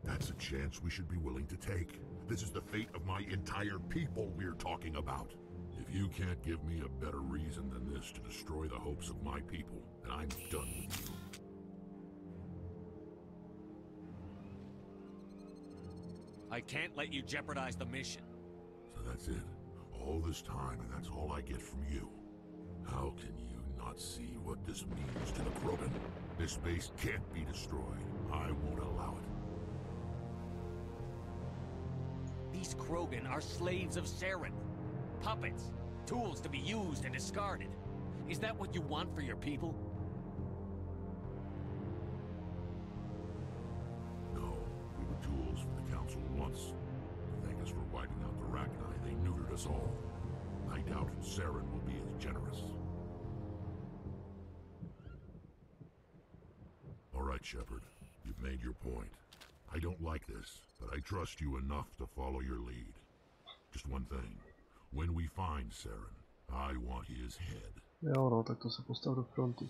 That's a chance we should be willing to take. This is the fate of my entire people we're talking about. If you can't give me a better reason than this to destroy the hopes of my people, then I'm done with you. I can't let you jeopardize the mission. So that's it. All this time, and that's all I get from you. How can you not see what this means to the Krogan? This base can't be destroyed. I won't allow it. These Krogan are slaves of Saren. Puppets. Tools to be used and discarded. Is that what you want for your people? No, we were tools for the Council once. Thank us for wiping out the Rachni. They neutered us all. I doubt Saren will be as generous. All right, Shepard. You've made your point. I don't like this, but I trust you enough to follow your lead. Just one thing. When we find Saren, I want his head. Jo, no, tak to se postav do fronty.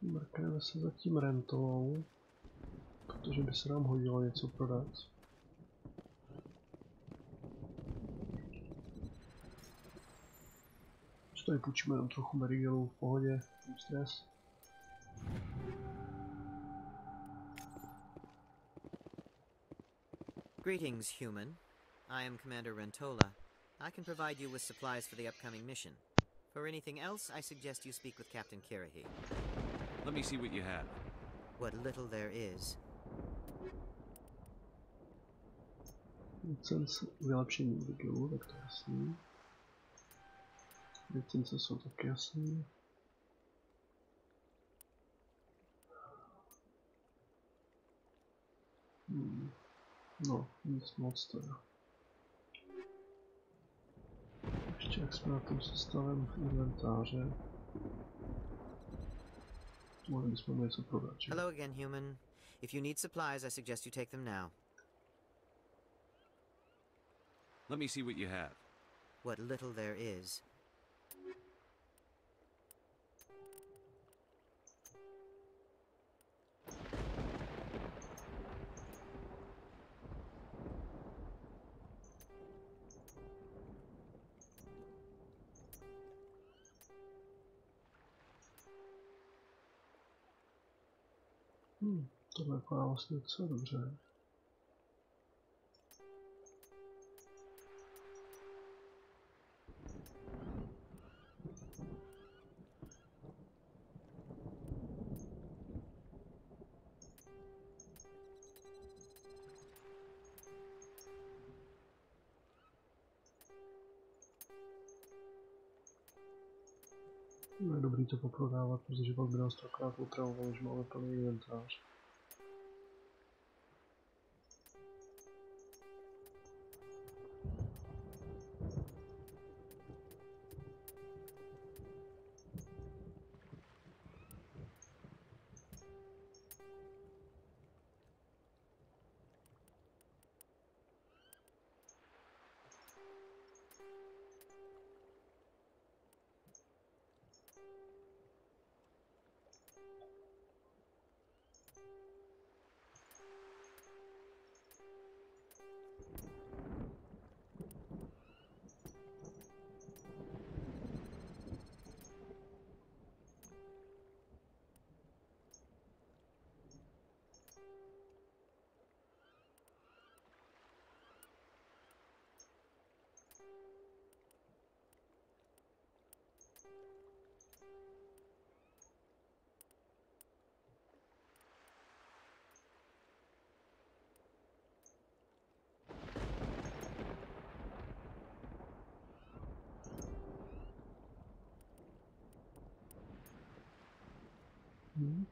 Mrkneme se za tím Rentolou, protože by se nám hodilo něco prodat. Už tady půjčíme jenom trochu Merigelů v pohodě, stres. Greetings, human. I am Commander Rentola. I can provide you with supplies for the upcoming mission. For anything else, I suggest you speak with Captain Kirahi. Let me see what you have. What little there is. Licence vylepšení Merigelů, tak to je jasný. Licence jsou taky jasný. No, nic moc teda. Ještě jak jsme na tom sestavem v inventáře. Mohli bychom něco prodat. Hello again, human. If you need supplies, I suggest you take them now. Let me see what you have. What little there is. To vypadá vlastně docela dobře. No je dobrý to poprodávat, protože pak by nás to akorát otravovalo, že máme plný inventář.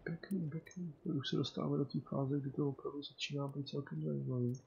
Pěkný, pěkný. Už se dostáváme do té fáze, kdy to opravdu začíná být celkem zajímavý.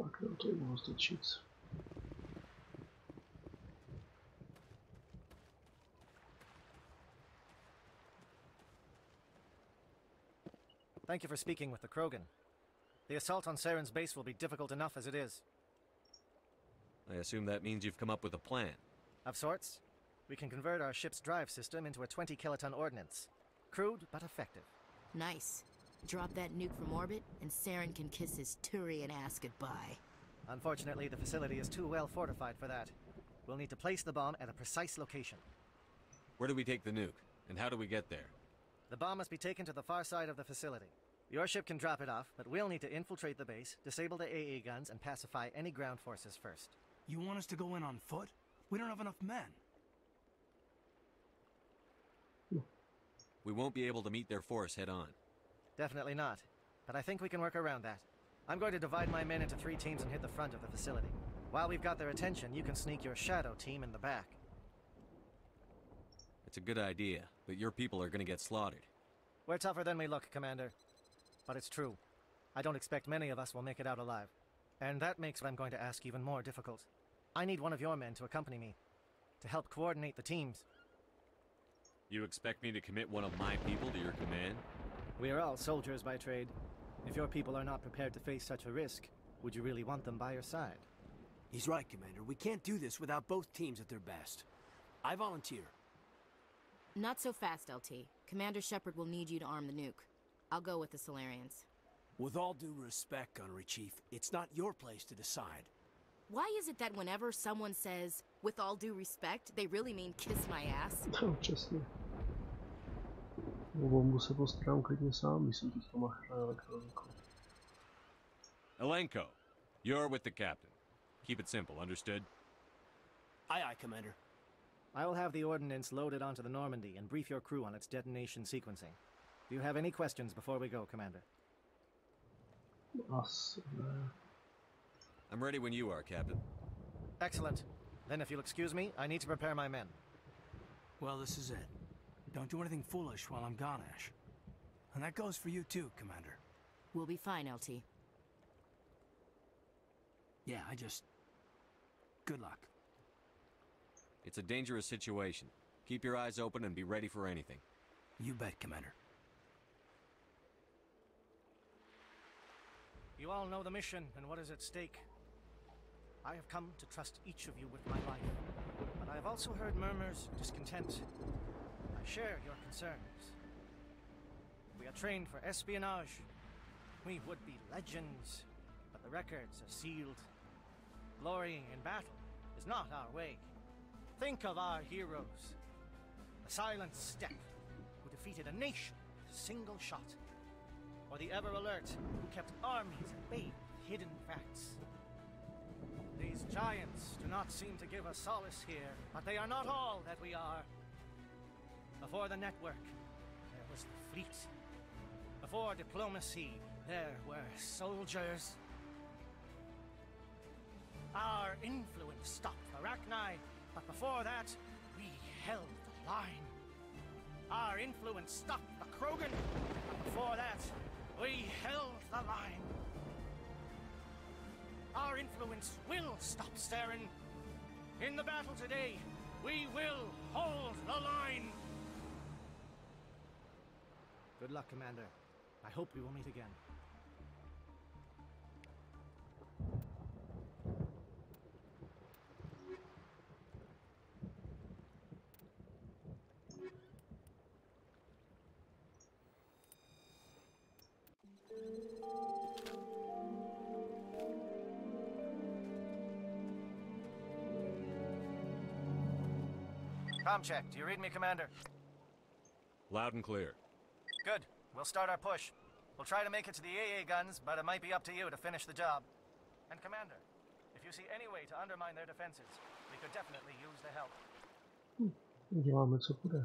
Tak jo, to by mohlo stačit. Thank you for speaking with the Krogan. The assault on Saren's base will be difficult enough as it is. I assume that means you've come up with a plan. Of sorts. We can convert our ship's drive system into a 20-kiloton ordnance. Crude, but effective. Nice. Drop that nuke from orbit, and Saren can kiss his Turian ass goodbye. Unfortunately, the facility is too well fortified for that. We'll need to place the bomb at a precise location. Where do we take the nuke? And how do we get there? The bomb must be taken to the far side of the facility. Your ship can drop it off, but we'll need to infiltrate the base, disable the AA guns, and pacify any ground forces first. You want us to go in on foot? We don't have enough men. We won't be able to meet their force head-on. Definitely not, but I think we can work around that. I'm going to divide my men into 3 teams and hit the front of the facility. While we've got their attention, you can sneak your shadow team in the back. It's a good idea, but your people are gonna get slaughtered. We're tougher than we look, Commander. But it's true. I don't expect many of us will make it out alive. And that makes what I'm going to ask even more difficult. I need one of your men to accompany me, to help coordinate the teams. You expect me to commit one of my people to your command? We are all soldiers by trade. If your people are not prepared to face such a risk, would you really want them by your side? He's right, Commander. We can't do this without both teams at their best. I volunteer. Not so fast, LT. Commander Shepard will need you to arm the nuke. I'll go with the Solarians. With all due respect, Gunnery Chief, it's not your place to decide. Why is it that whenever someone says, with all due respect, they really mean kiss my ass? No, přesně. O bombu se postarám klidně sám, když jsem teďka machrá elektroniku. Elenko, you're with the captain. Keep it simple, understood? Aye, aye, Commander. I will have the ordnance loaded onto the Normandy and brief your crew on its detonation sequencing. Do you have any questions before we go, Commander? I'm ready when you are, Captain. Excellent. Then if you'll excuse me, I need to prepare my men. Well, this is it. Don't do anything foolish while I'm gone, Ash. And that goes for you too, Commander. We'll be fine, LT. Yeah, good luck. It's a dangerous situation. Keep your eyes open and be ready for anything. You bet, Commander. You all know the mission and what is at stake. I have come to trust each of you with my life, but I have also heard murmurs of discontent. I share your concerns. We are trained for espionage. We would be legends, but The records are sealed. Glorying in battle is not our way. Think of our heroes. The silent steppe who defeated a nation with a single shot. Or the ever-alert who kept armies at bay with hidden facts. These giants do not seem to give us solace here, but they are not all that we are. Before the network, there was the fleet. Before diplomacy, there were soldiers. Our influence stopped Arachni, but before that, we held the line. Our influence stopped the Krogan, but before that, we held the line. Our influence will stop Saren. In the battle today, we will hold the line. Good luck, Commander. I hope we will meet again. Comm check. Do you read me, Commander? Loud and clear. Good. We'll start our push. We'll try to make it to the AA guns, but it might be up to you to finish the job. And Commander, if you see any way to undermine their defenses, we could definitely use the help. Děláme, co bude.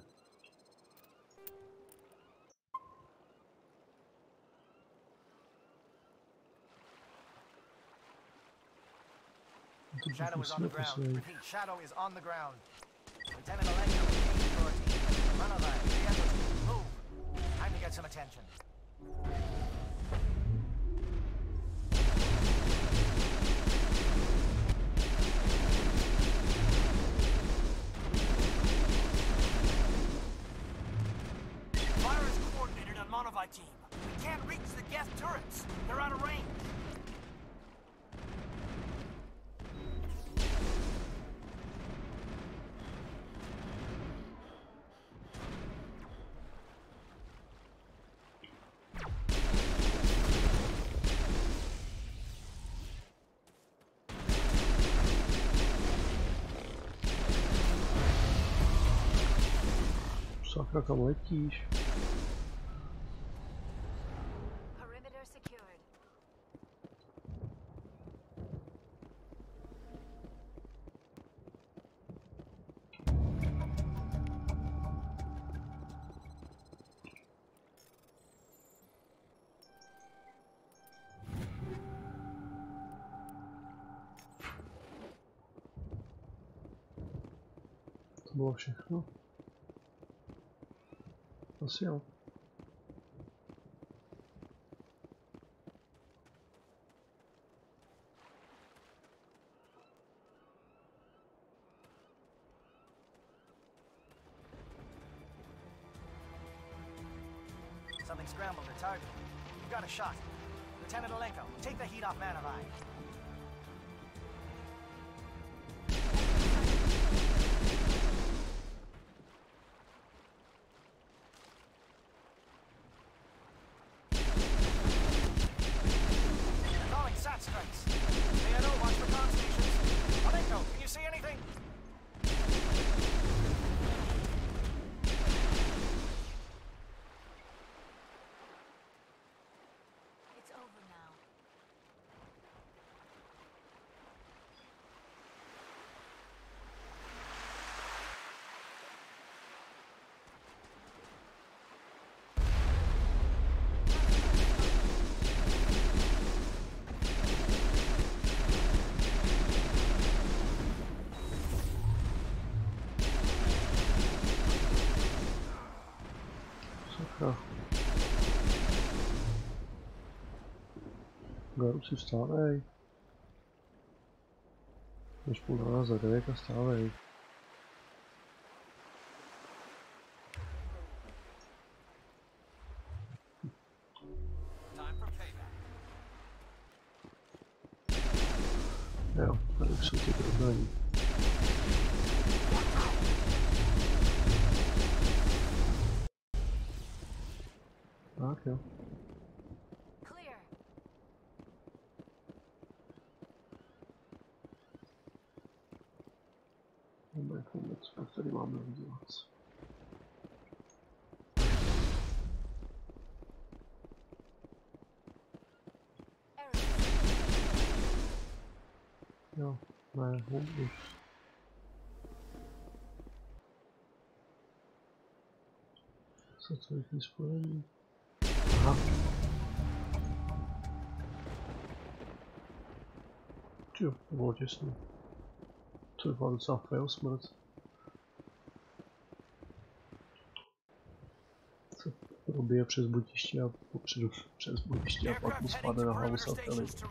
Shadow is on the ground. Repeat, Shadow is on the ground. Lieutenant Electro, run a line. Move. Time to get some attention. Fire is coordinated on Monovi team. We can't reach the gas turrets. They're out of range. Sakra, kam letíš? Perimeter secured. To bylo všechno. Asi jo. Something scrambled the target. You've got a shot. Lieutenant Alenko, take the heat off Manovi. Garu si vstávej. Než půl 12 za 9 a vstávej. Jo, tady už jsou ty problémy. Tak jo. jak vůbec, proč tady máme dělat. Jo, ne, už. Co je tím spojení? Aha. Jo, to bylo těsný. To je docela fail smrt. Co probije přes botiště a popředu přes botiště a pak mu spadne na hlavu satelit.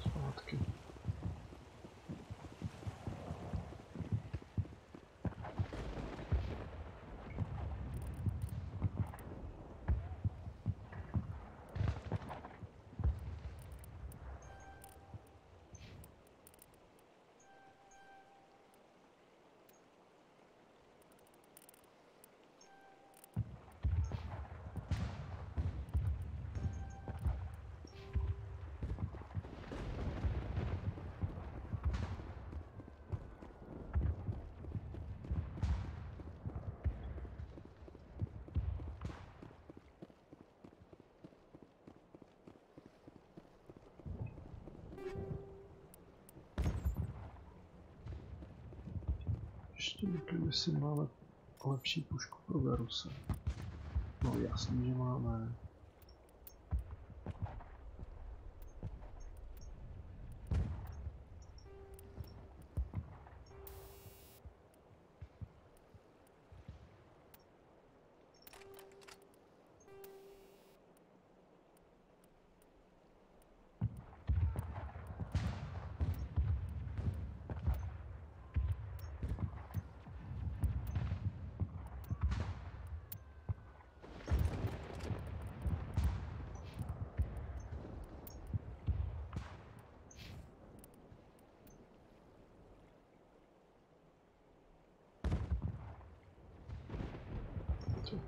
Zpátky. Ještě někdy, jestli máme lepší pušku pro Veruse. No jasný, že máme.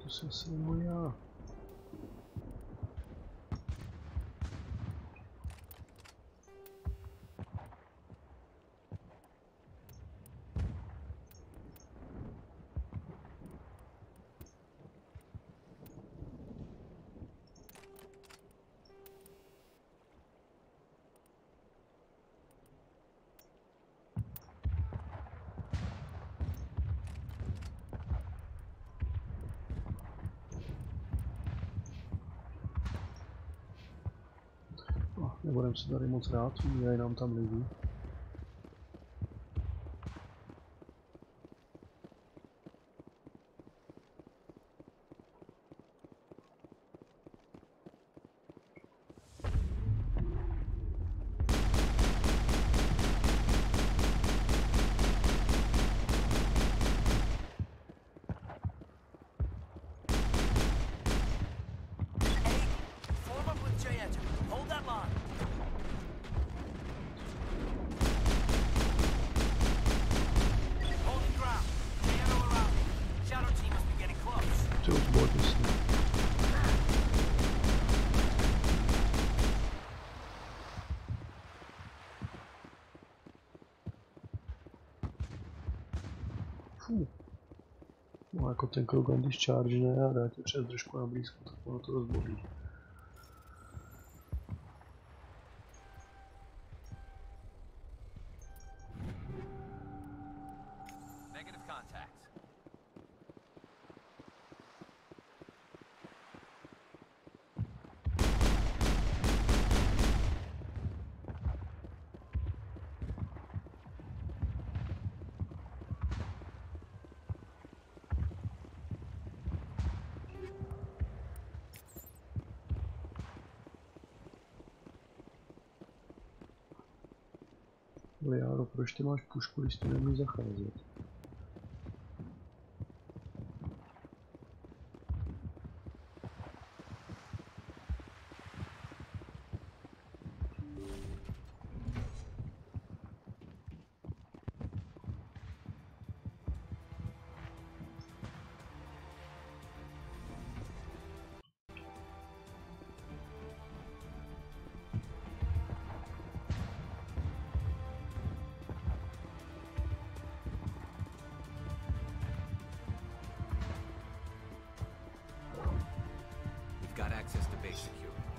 To si asi nemůžu já. Nebudem se tady moc rád, umírají nám tam lidi. ten Krogan, když chargene a dá tě přes držku na blízko, tak ono to rozbolí. Liáro, proč ty máš pušku, když ty nemůžeš zacházet? Got access to base security.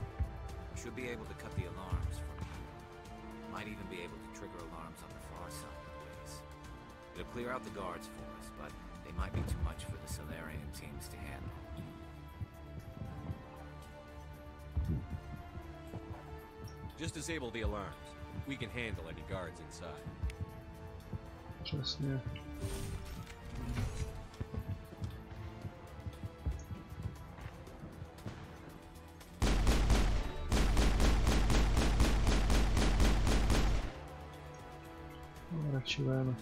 We should be able to cut the alarms from here. Might even be able to trigger alarms on the far side of the base. It'll clear out the guards for us, but they might be too much for the Solarian teams to handle. Just disable the alarms. We can handle any guards inside. Přesně. Radši ven.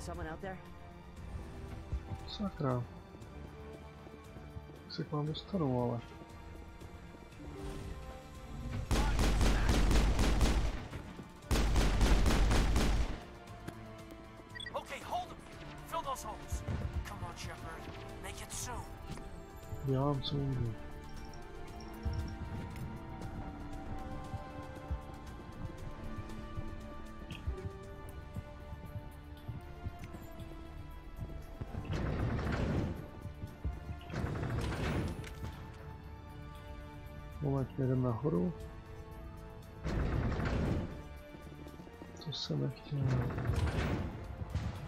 Someone out there? Sakra. Jak se k vám dostanu, ale... Okay, hold him. Fill those holes. Come on, Shepard. Make it soon. Dělám, co můžu. Moment, jdem nahoru. To jsem nechtěl.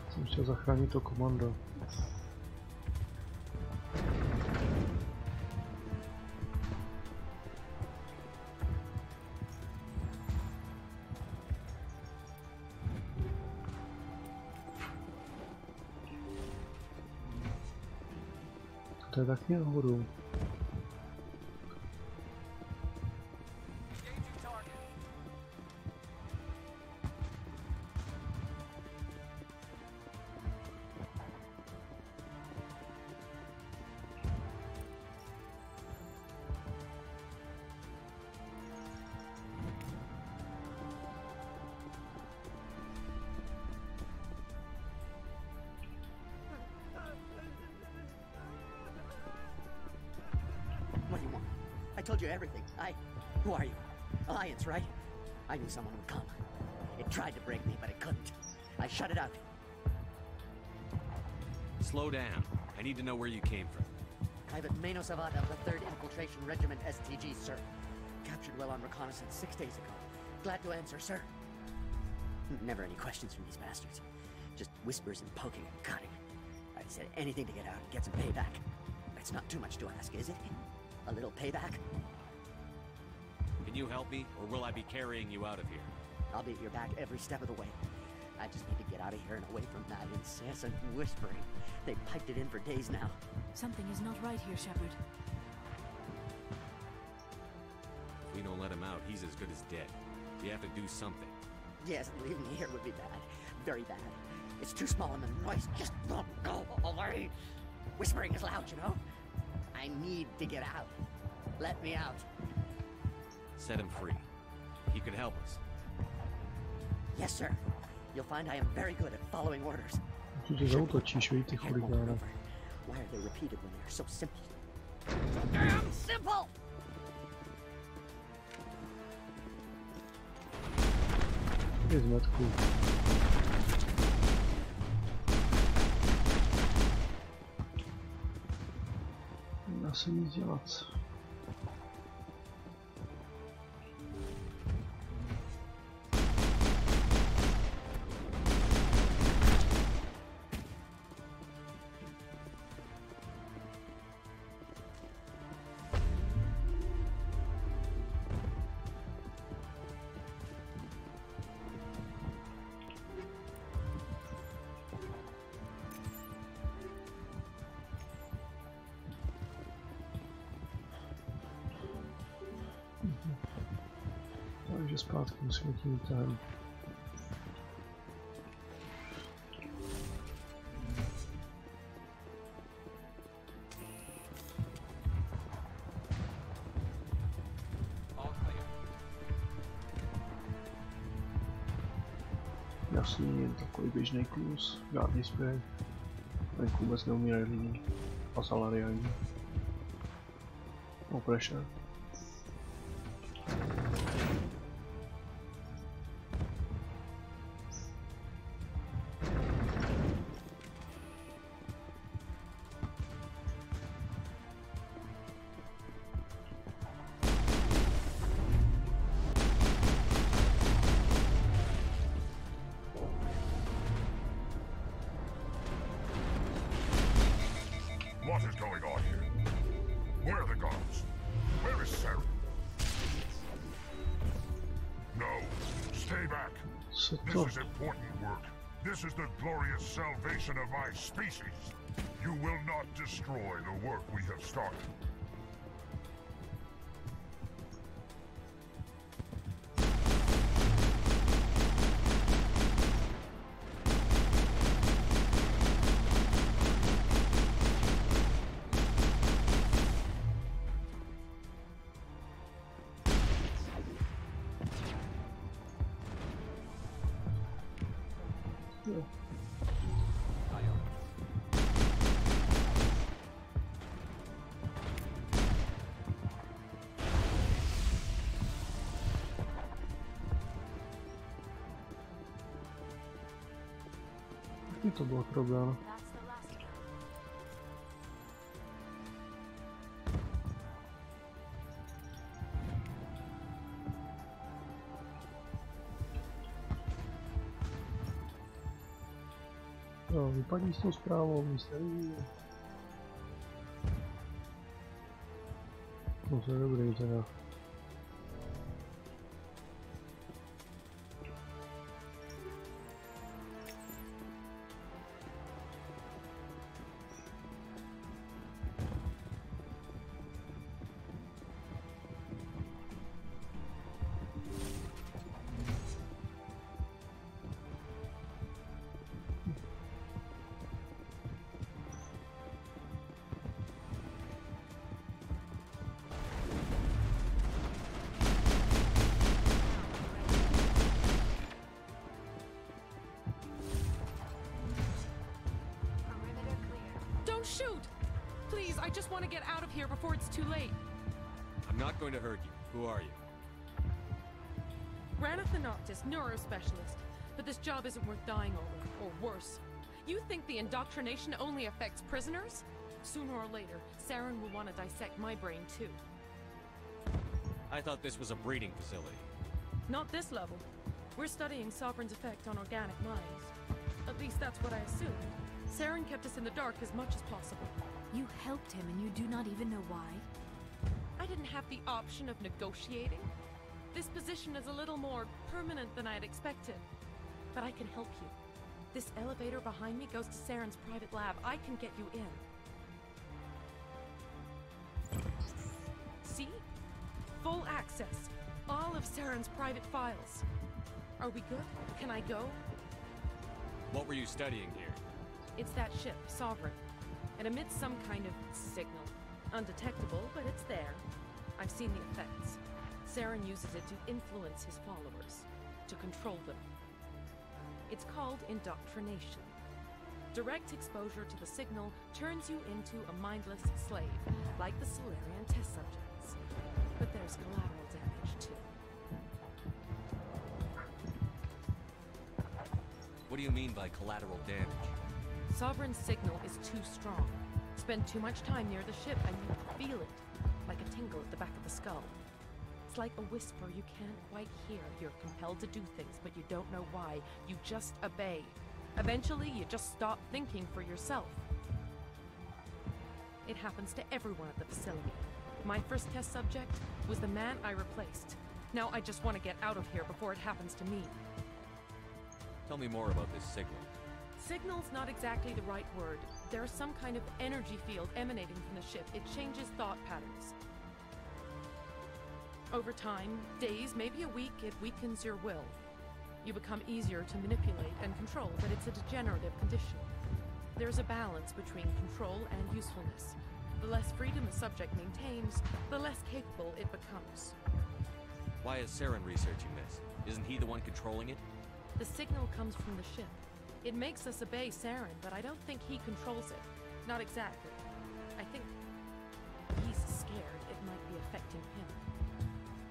Jsem chtěl zachránit to komando. To je taky nahoru. What do you want? I told you everything. Who are you? Alliance, right? I knew someone would come. It tried to break me, but it couldn't. I shut it out. Slow down. I need to know where you came from. Private Mano Savata of the 3rd Infiltration Regiment STG, sir. Captured while on reconnaissance 6 days ago. Glad to answer, sir. Never any questions from these bastards. Just whispers and poking and cutting. I said anything to get out and get some payback. It's not too much to ask, is it? A little payback? Can you help me, or will I be carrying you out of here? I'll be at your back every step of the way. I just need to get out of here and away from that incessant whispering. They've piped it in for days now. Something is not right here, Shepard. If we don't let him out, he's as good as dead. We have to do something. Yes, leaving me here would be bad. Very bad. It's too small and the noise just won't go away. Whispering is loud, you know? I need to get out. Let me out. Set him free. He could help us. Yes, sir. You'll find I am very good at following orders. Tu to zautočíš, víš, ty chuligáne. Why are they repeated when they are so simple? So damn simple! Je zmetku. Dá se nic dělat. Takže zpátky musíme tím výtahem. Jasný, jen takový běžný klus, žádný spěch. Venku vůbec neumírají lidi. A salariální. No pressure. What is going on here? Where are the guards? Where is Sarah? No, stay back. This is important work. This is the glorious salvation of my species. You will not destroy the work we have started. To bylo problém. No, vypadí s tou zprávou, nic neví. No to je dobrý teda. Shoot! Please, I just want to get out of here before it's too late. I'm not going to hurt you. Who are you? Ranathanoptis, neurospecialist. But this job isn't worth dying over, or worse. You think the indoctrination only affects prisoners? Sooner or later, Saren will want to dissect my brain too. I thought this was a breeding facility. Not this level. We're studying Sovereign's effect on organic minds. At least that's what I assumed. Saren kept us in the dark as much as possible. You helped him and you do not even know why? I didn't have the option of negotiating. This position is a little more permanent than I had expected. But I can help you. This elevator behind me goes to Saren's private lab. I can get you in. See? Full access. All of Saren's private files. Are we good? Can I go? What were you studying here? It's that ship, Sovereign. It emits some kind of signal. Undetectable, but it's there. I've seen the effects. Saren uses it to influence his followers, to control them. It's called indoctrination. Direct exposure to the signal turns you into a mindless slave, like the Solarian test subjects. But there's collateral damage, too. What do you mean by collateral damage? Sovereign's signal is too strong. Spend too much time near the ship and you feel it, like a tingle at the back of the skull. It's like a whisper you can't quite hear. You're compelled to do things, but you don't know why. You just obey. Eventually, you just stop thinking for yourself. It happens to everyone at the facility. My first test subject was the man I replaced. Now I just want to get out of here before it happens to me. Tell me more about this signal. Signal's not exactly the right word. There's some kind of energy field emanating from the ship. It changes thought patterns. Over time, days, maybe a week, it weakens your will. You become easier to manipulate and control, but it's a degenerative condition. There's a balance between control and usefulness. The less freedom a subject maintains, the less capable it becomes. Why is Saren researching this? Isn't he the one controlling it? The signal comes from the ship. It makes us obey Saren, but I don't think he controls it. Not exactly. I think he's scared it might be affecting him.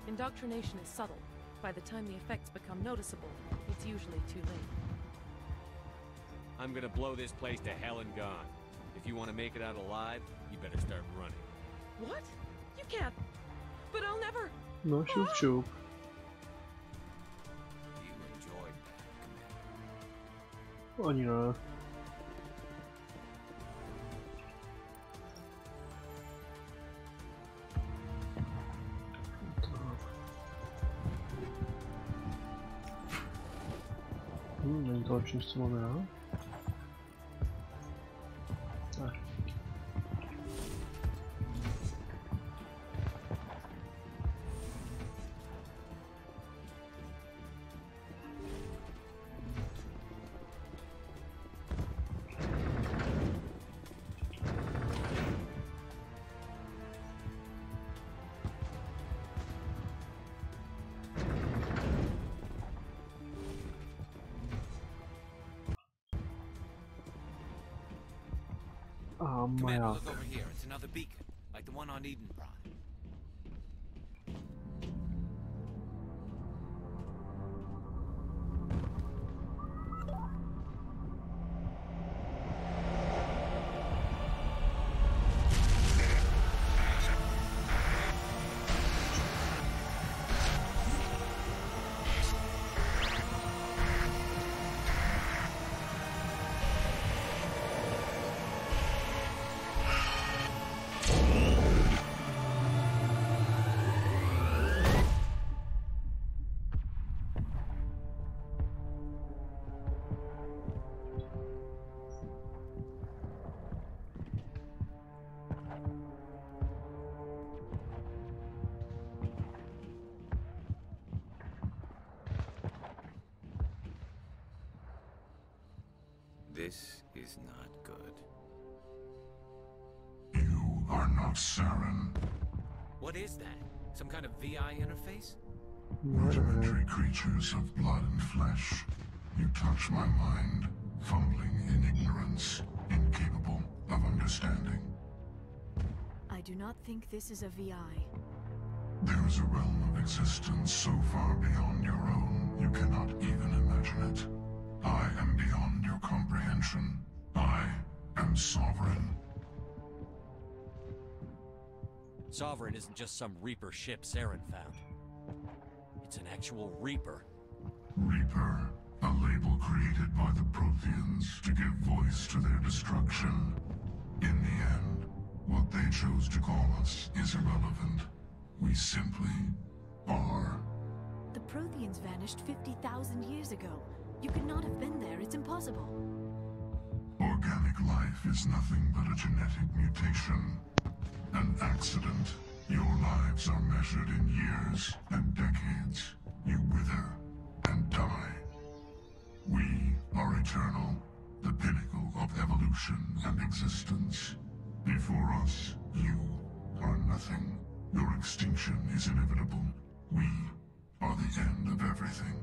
Indoctrination is subtle. By the time the effects become noticeable, it's usually too late. I'm gonna blow this place to hell and gone. If you want to make it out alive, you better start running. What? You can't. But I'll never. No, šup, šup. You enjoyed that, Commander. Ani ne. Není to lepší, co máme já? Ne. Commander, look over here. It's another beacon, like the one on Eden Prime. This is not good. You are not Saren. What is that? Some kind of VI interface? Rudimentary creatures of blood and flesh. You touch my mind, fumbling in ignorance, incapable of understanding. I do not think this is a VI. There is a realm of existence so far beyond your own, you cannot even imagine it. I am beyond your comprehension. I am Sovereign. Sovereign isn't just some Reaper ship Saren found. It's an actual Reaper. Reaper, a label created by the Protheans to give voice to their destruction. In the end, what they chose to call us is irrelevant. We simply are. The Protheans vanished 50,000 years ago. You could not have been there. It's impossible. Organic life is nothing but a genetic mutation. An accident. Your lives are measured in years and decades. You wither and die. We are eternal, the pinnacle of evolution and existence. Before us, you are nothing. Your extinction is inevitable. We are the end of everything.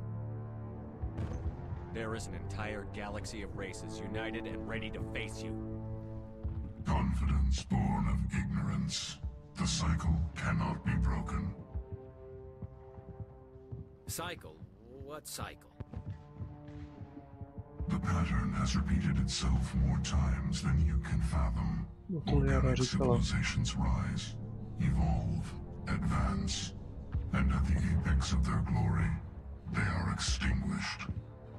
There is an entire galaxy of races united and ready to face you. Confidence born of ignorance. The cycle cannot be broken. Cycle? What cycle? The pattern has repeated itself more times than you can fathom. Organic civilizations rise, evolve, advance, and at the apex of their glory, they are extinguished.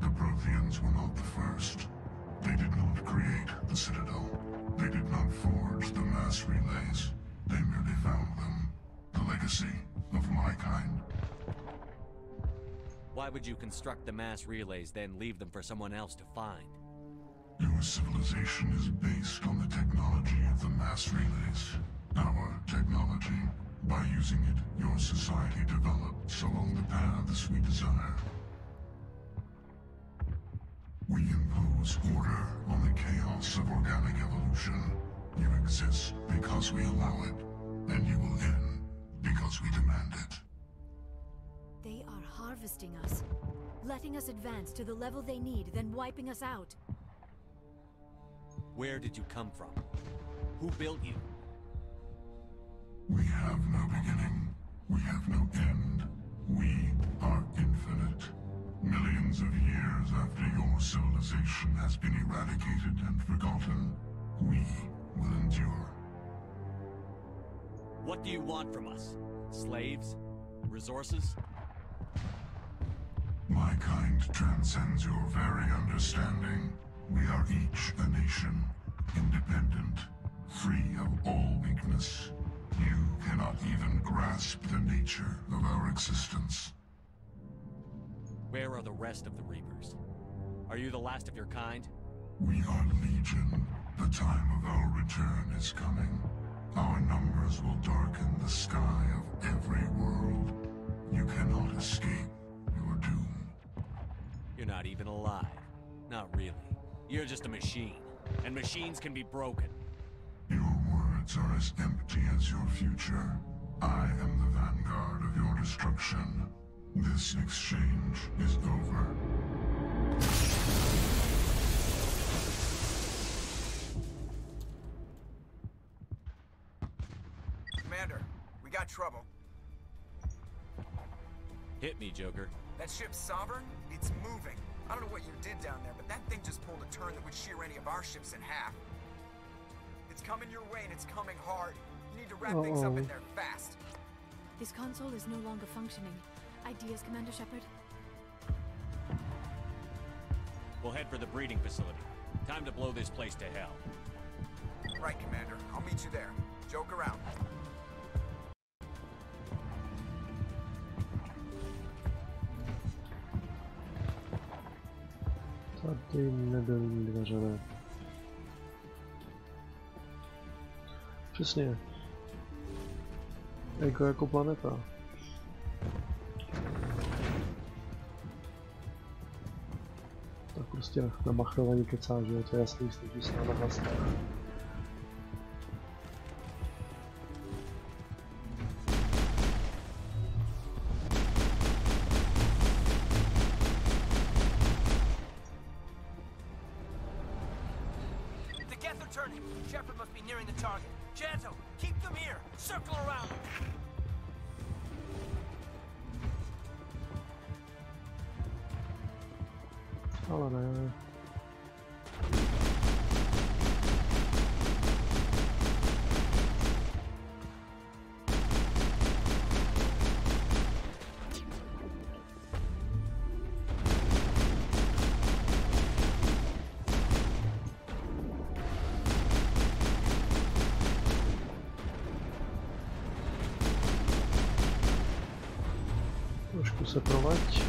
The Protheans were not the first. They did not create the Citadel. They did not forge the mass relays. They merely found them. The legacy of my kind. Why would you construct the mass relays, then leave them for someone else to find? Your civilization is based on the technology of the mass relays. Our technology. By using it, your society develops along the paths we desire. We impose order on the chaos of organic evolution. You exist because we allow it, and you will end because we demand it. They are harvesting us, letting us advance to the level they need, then wiping us out. Where did you come from? Who built you? We have no beginning. We have no end. We are infinite. Millions of years after your civilization has been eradicated and forgotten, we will endure. What do you want from us? Slaves? Resources? My kind transcends your very understanding. We are each a nation, independent, free of all weakness. You cannot even grasp the nature of our existence. Where are the rest of the Reapers? Are you the last of your kind? We are legion. The time of our return is coming. Our numbers will darken the sky of every world. You cannot escape your doom. You're not even alive. Not really. You're just a machine. And machines can be broken. Your words are as empty as your future. I am the vanguard of your destruction. This exchange is over. Commander, we got trouble. Hit me, Joker. That ship's Sovereign? It's moving. I don't know what you did down there, but that thing just pulled a turn that would shear any of our ships in half. It's coming your way, and it's coming hard. You need to wrap things up in there fast. This console is no longer functioning. Ideas, Commander Shepard? We'll head for the breeding facility. Time to blow this place to hell. Right, Commander. I'll meet you there. Joke around. Tady nebyly dveře, ne. Přesně. Jako planeta. Tak prostě na machrovaní kecá, že jo, to je jasný, snaží se na vlastní. Shepard must be nearing the target. Janto, keep them here. Circle around. Ale ne. se provaď.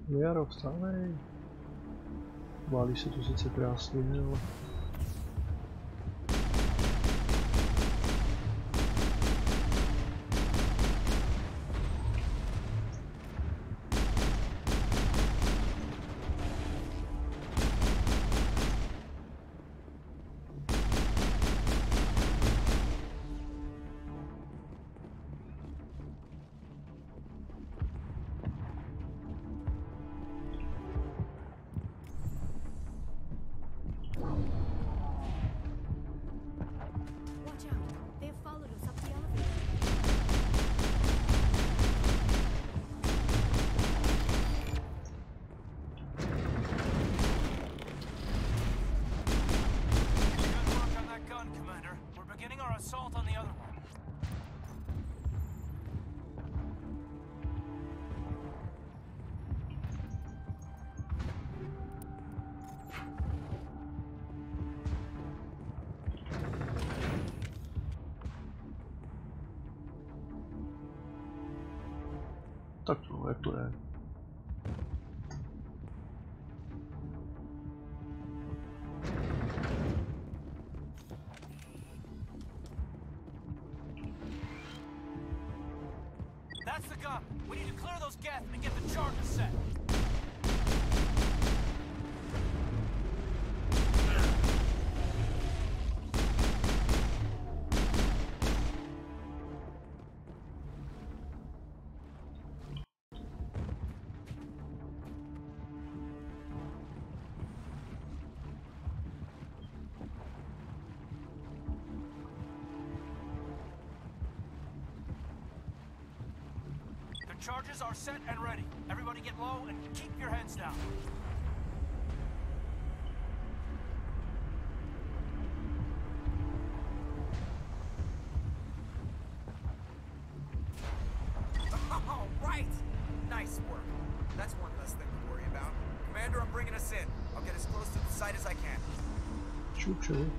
Jaro, vstávej. Válí se tu sice krásně, ale... Tak to, jak to je. That's the gun. We need to clear those gas and get the charges set. Charges are set and ready. Everybody get low and keep your heads down. All right! Nice work. That's one less thing to worry about. Commander, I'm bringing us in. I'll get as close to the site as I can. Choo-choo.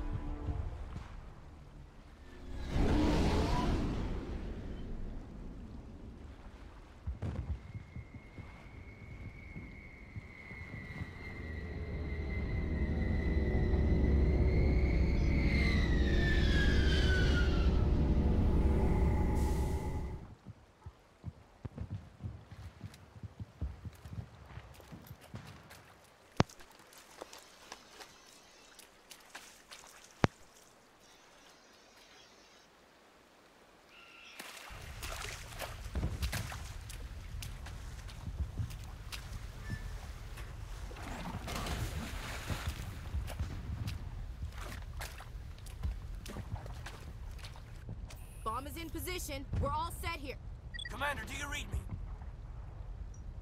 in position. We're all set here. Commander, do you read me?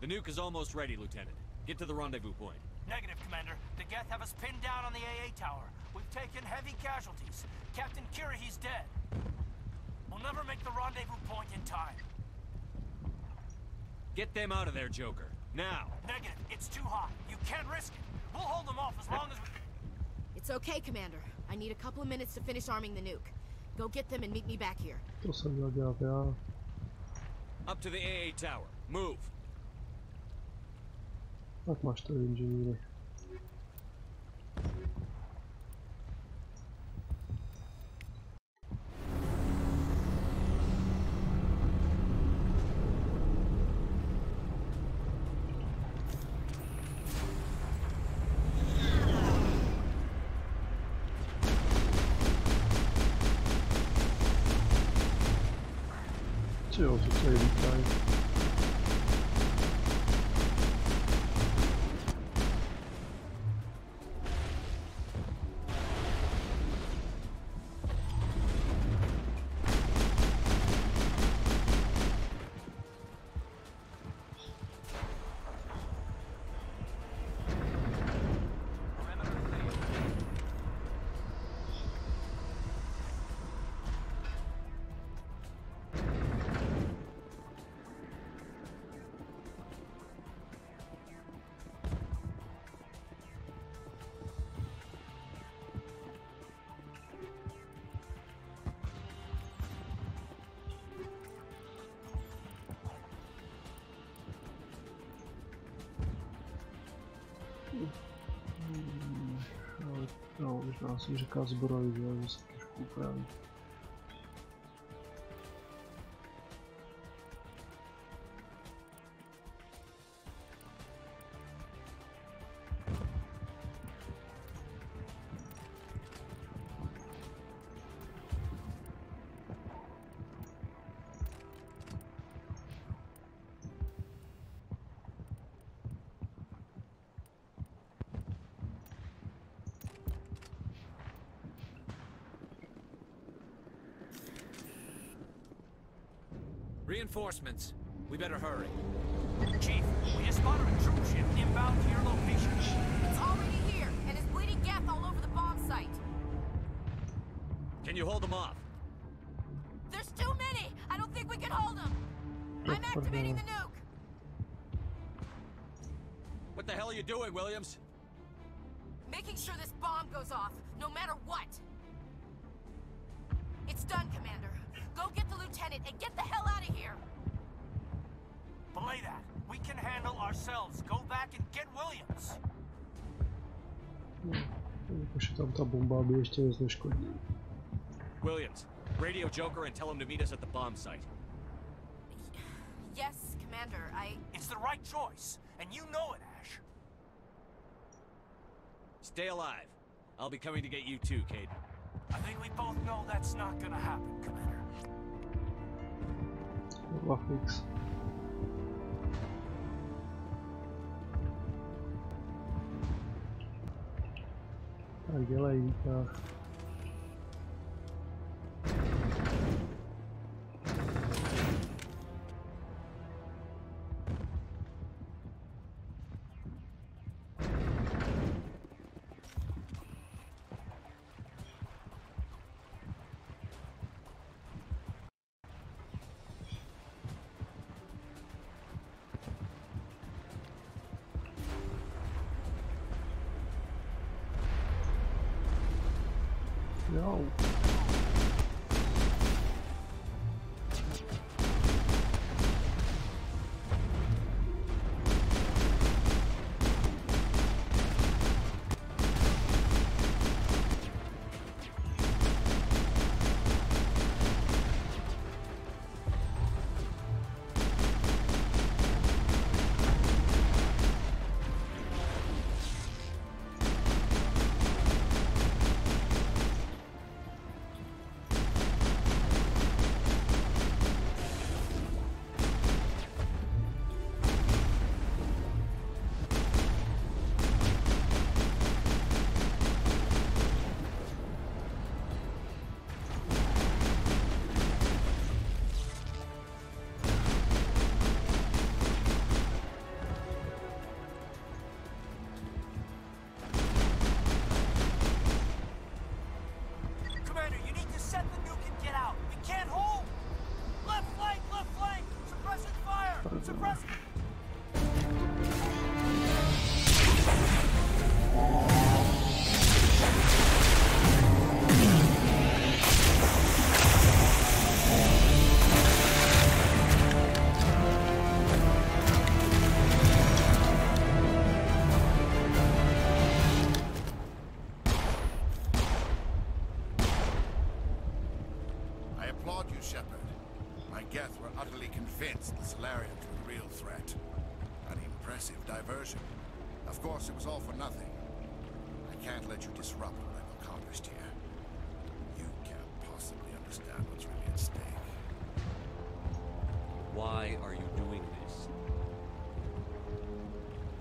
The nuke is almost ready, Lieutenant. Get to the rendezvous point. Negative, Commander. The Geth have us pinned down on the AA tower. We've taken heavy casualties. Captain Kirahi's dead. We'll never make the rendezvous point in time. Get them out of there, Joker. Now! Negative. It's too hot. You can't risk it. We'll hold them off as long as we... It's okay, Commander. I need a couple of minutes to finish arming the nuke. Go get them and meet me back here. To jsem měl dělat já. Up to the AA tower. Move. Tak máš to inženýry. Jo, to tady lítají. No, možná jsem říkal zbroj, že se trošku upraví. Reinforcements. We better hurry. Chief, we just spotted a troop ship inbound to your location. It's already here, and is bleeding Geth all over the bomb site. Can you hold them off? There's too many! I don't think we can hold them! I'm activating the nuke! What the hell are you doing, Williams? Making sure this bomb goes off, no matter what! It's done, Commander. Go get the lieutenant and get the hell out of here! Belay that. We can handle ourselves. Go back and get Williams. Jakože tam ta bomba by ještě nic neškodí. Williams, radio Joker and tell him to meet us at the bomb site. Yes, Commander, It's the right choice, and you know it, Ash. Stay alive. I'll be coming to get you too, Cade. I think we both know that's not gonna happen, Commander. Fix. Tak dělej výtah. No. Shepard. My Geth were utterly convinced the Solarians were the real threat. An impressive diversion. Of course, it was all for nothing. I can't let you disrupt what I've accomplished here. You can't possibly understand what's really at stake. Why are you doing this?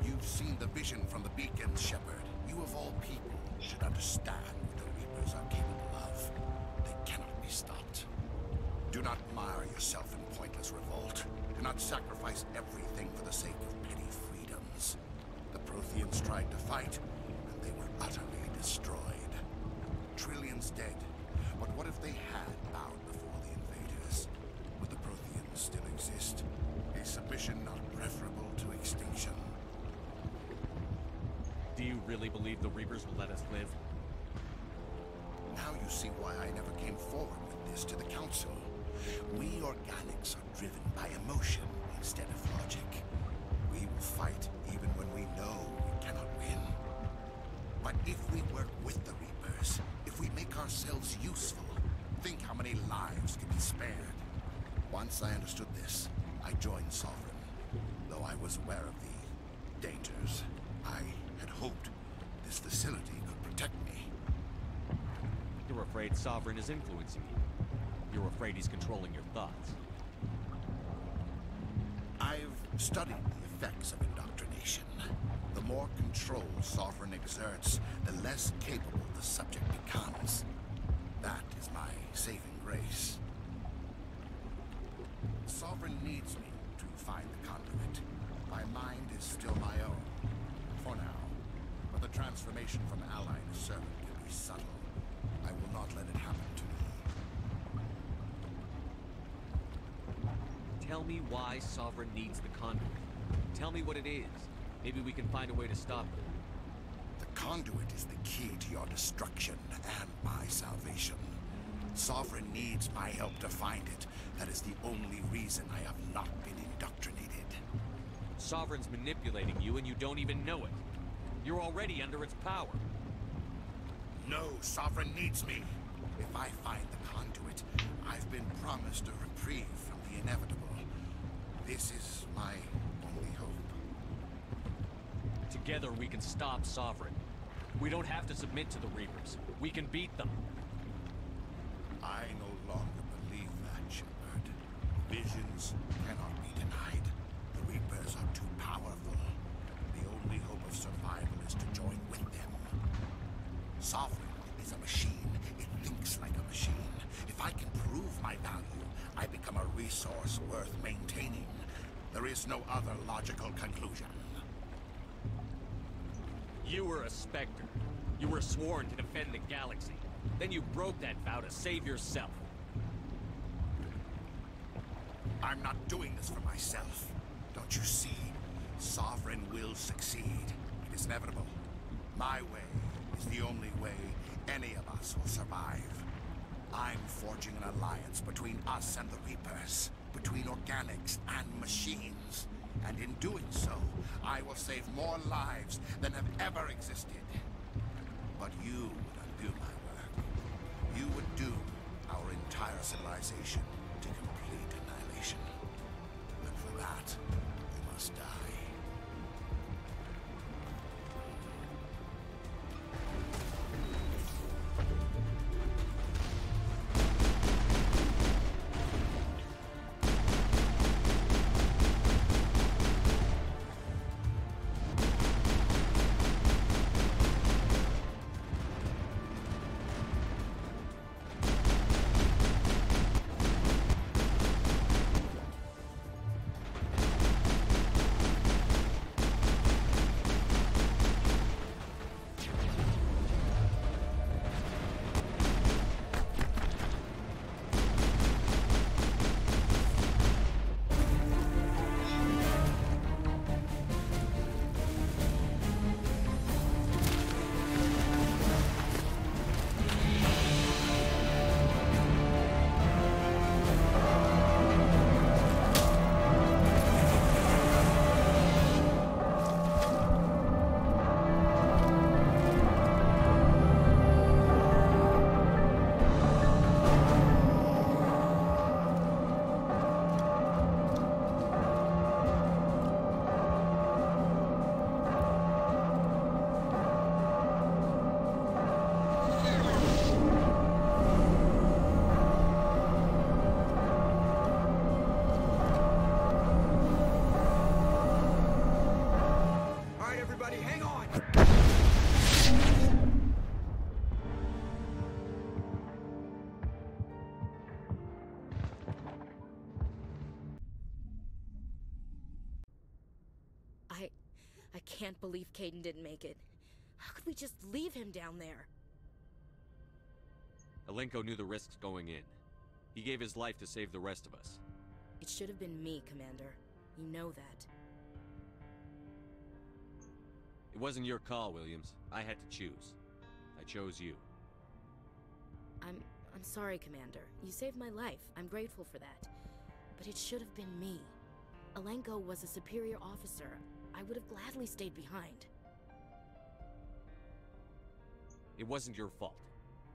You've seen the vision from the beacons, Shepard. You of all people should understand what the Reapers are capable of. They cannot be stopped. Do not mire yourself in pointless revolt. Do not sacrifice everything for the sake of petty freedoms. The Protheans tried to fight, and they were utterly destroyed. Trillions dead. But what if they had bowed before the invaders? Would the Protheans still exist? A submission not preferable to extinction. Do you really believe the Reapers will let us live? Now you see why I never came forward with this to the Council. We organics are driven by emotion instead of logic. We will fight even when we know we cannot win. But if we work with the Reapers, if we make ourselves useful, think how many lives can be spared. Once I understood this, I joined Sovereign. Though I was aware of the dangers, I had hoped this facility could protect me. You're afraid Sovereign is influencing you. You're afraid he's controlling your thoughts. I've studied the effects of indoctrination. The more control Sovereign exerts, the less capable the subject becomes. That is my saving grace. Sovereign needs me to find the conduit. My mind is still my own, for now. But the transformation from ally to servant can be subtle. I will not let it happen to me. Tell me why Sovereign needs the conduit. Tell me what it is. Maybe we can find a way to stop it. The conduit is the key to your destruction and my salvation. Sovereign needs my help to find it. That is the only reason I have not been indoctrinated. Sovereign's manipulating you and you don't even know it. You're already under its power. No, Sovereign needs me. If I find the conduit, I've been promised a reprieve from the inevitable. This is my only hope. Together we can stop Sovereign. We don't have to submit to the Reapers. We can beat them. I no longer believe that, Shepard. Visions cannot be denied. The Reapers are too powerful. The only hope of survival is to join with them. Sovereign is a machine. It thinks like a machine. If I can prove my value, I become a resource worth maintaining. There is no other logical conclusion. You were a Spectre. You were sworn to defend the galaxy. Then you broke that vow to save yourself. I'm not doing this for myself. Don't you see? Sovereign will succeed. It is inevitable. My way is the only way any of us will survive. I'm forging an alliance between us and the Reapers, between organics and machines. And in doing so, I will save more lives than have ever existed. But you would undo my work. You would doom our entire civilization to complete annihilation. And for that, we must die. can't believe Caden didn't make it. How could we just leave him down there? Alenko knew the risks going in. He gave his life to save the rest of us. It should have been me, Commander. You know that. It wasn't your call, Williams. I had to choose. I chose you. I'm sorry, Commander. You saved my life. I'm grateful for that. But it should have been me. Alenko was a superior officer. I would have gladly stayed behind. It wasn't your fault.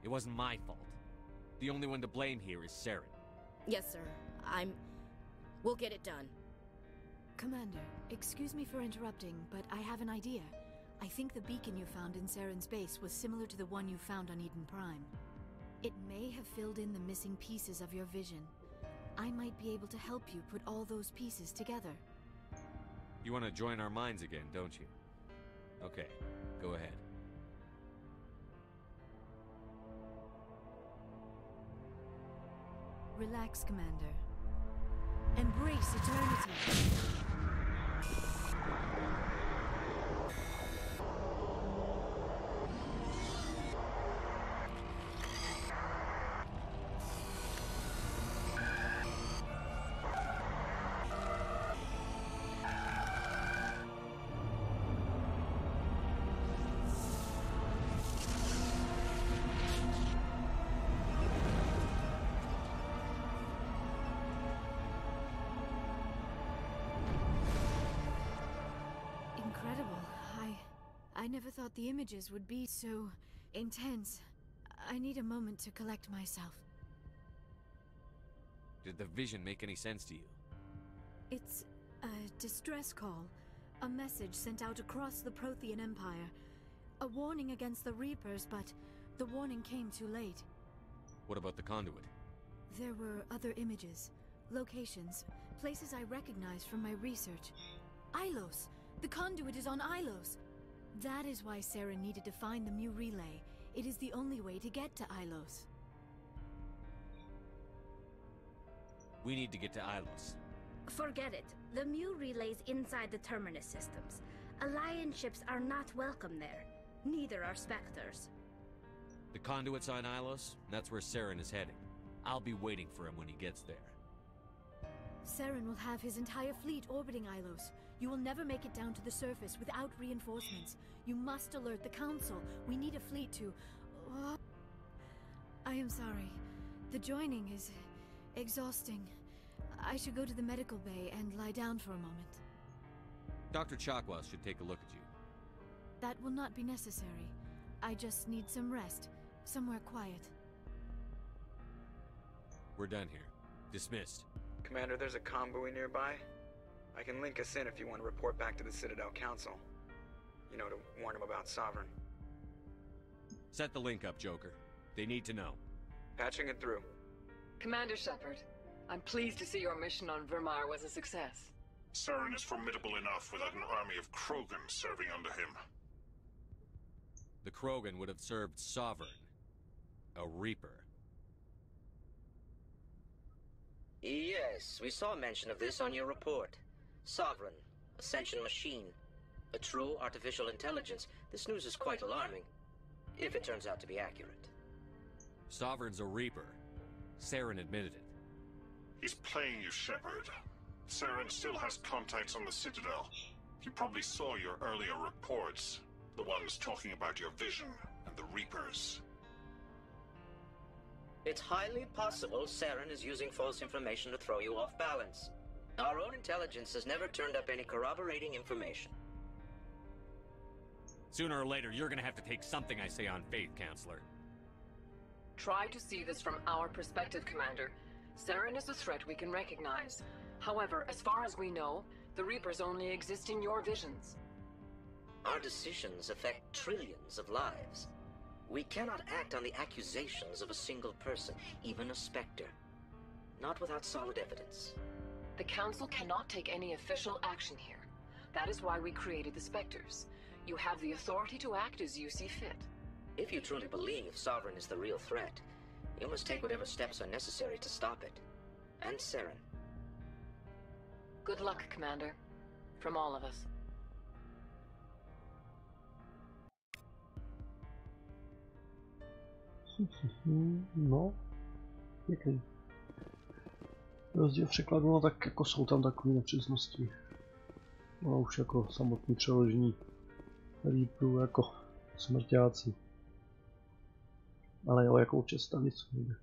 It wasn't my fault. The only one to blame here is Saren. Yes, sir. We'll get it done. Commander, excuse me for interrupting, but I have an idea. I think the beacon you found in Saren's base was similar to the one you found on Eden Prime. It may have filled in the missing pieces of your vision. I might be able to help you put all those pieces together. You want to join our minds again, don't you? Okay, go ahead. Relax, Commander. Embrace eternity. I never thought the images would be so intense. I need a moment to collect myself. Did the vision make any sense to you? It's a distress call. A message sent out across the Prothean Empire. A warning against the Reapers, but the warning came too late. What about the conduit? There were other images, locations, places I recognized from my research. Ilos! The conduit is on Ilos! That is why Saren needed to find the Mu relay. It is the only way to get to Ilos. We need to get to Ilos. Forget it. The Mu relay's inside the Terminus systems. Alliance ships are not welcome there. Neither are Spectres. The conduit's on Ilos, that's where Saren is heading. I'll be waiting for him when he gets there. Saren will have his entire fleet orbiting Ilos. You will never make it down to the surface without reinforcements. You must alert the Council. We need a fleet to... I am sorry. The joining is exhausting. I should go to the medical bay and lie down for a moment. Dr. Chakwas should take a look at you. That will not be necessary. I just need some rest. Somewhere quiet. We're done here. Dismissed. Commander, there's a convoy nearby. I can link us in if you want to report back to the Citadel Council. You know, to warn them about Sovereign. Set the link up, Joker. They need to know. Patching it through. Commander Shepard, I'm pleased to see your mission on Virmir was a success. Saren is formidable enough without an army of Krogan serving under him. The Krogan would have served Sovereign. A Reaper. Yes, we saw mention of this on your report. Sovereign, Ascension machine, a true artificial intelligence. This news is quite alarming, if it turns out to be accurate. Sovereign's a Reaper. Saren admitted it. He's playing you, Shepard. Saren still has contacts on the Citadel. He probably saw your earlier reports. The ones talking about your vision and the Reapers. It's highly possible Saren is using false information to throw you off balance. Our own intelligence has never turned up any corroborating information. Sooner or later, you're gonna have to take something I say on faith, Counselor. Try to see this from our perspective, Commander. Saren is a threat we can recognize. However, as far as we know, the Reapers only exist in your visions. Our decisions affect trillions of lives. We cannot act on the accusations of a single person, even a Spectre. Not without solid evidence. The Council cannot take any official action here. That is why we created the Spectres. You have the authority to act as you see fit. If you truly believe Sovereign is the real threat, you must take whatever steps are necessary to stop it. And Saren. Good luck, Commander. From all of us. No, pěkný. Rozdíl v překladu, no tak jako jsou tam takové nepřesnosti. No už jako samotný přeložení Reaperů jako smrťáci. Ale jo, jako občas tam něco nejde.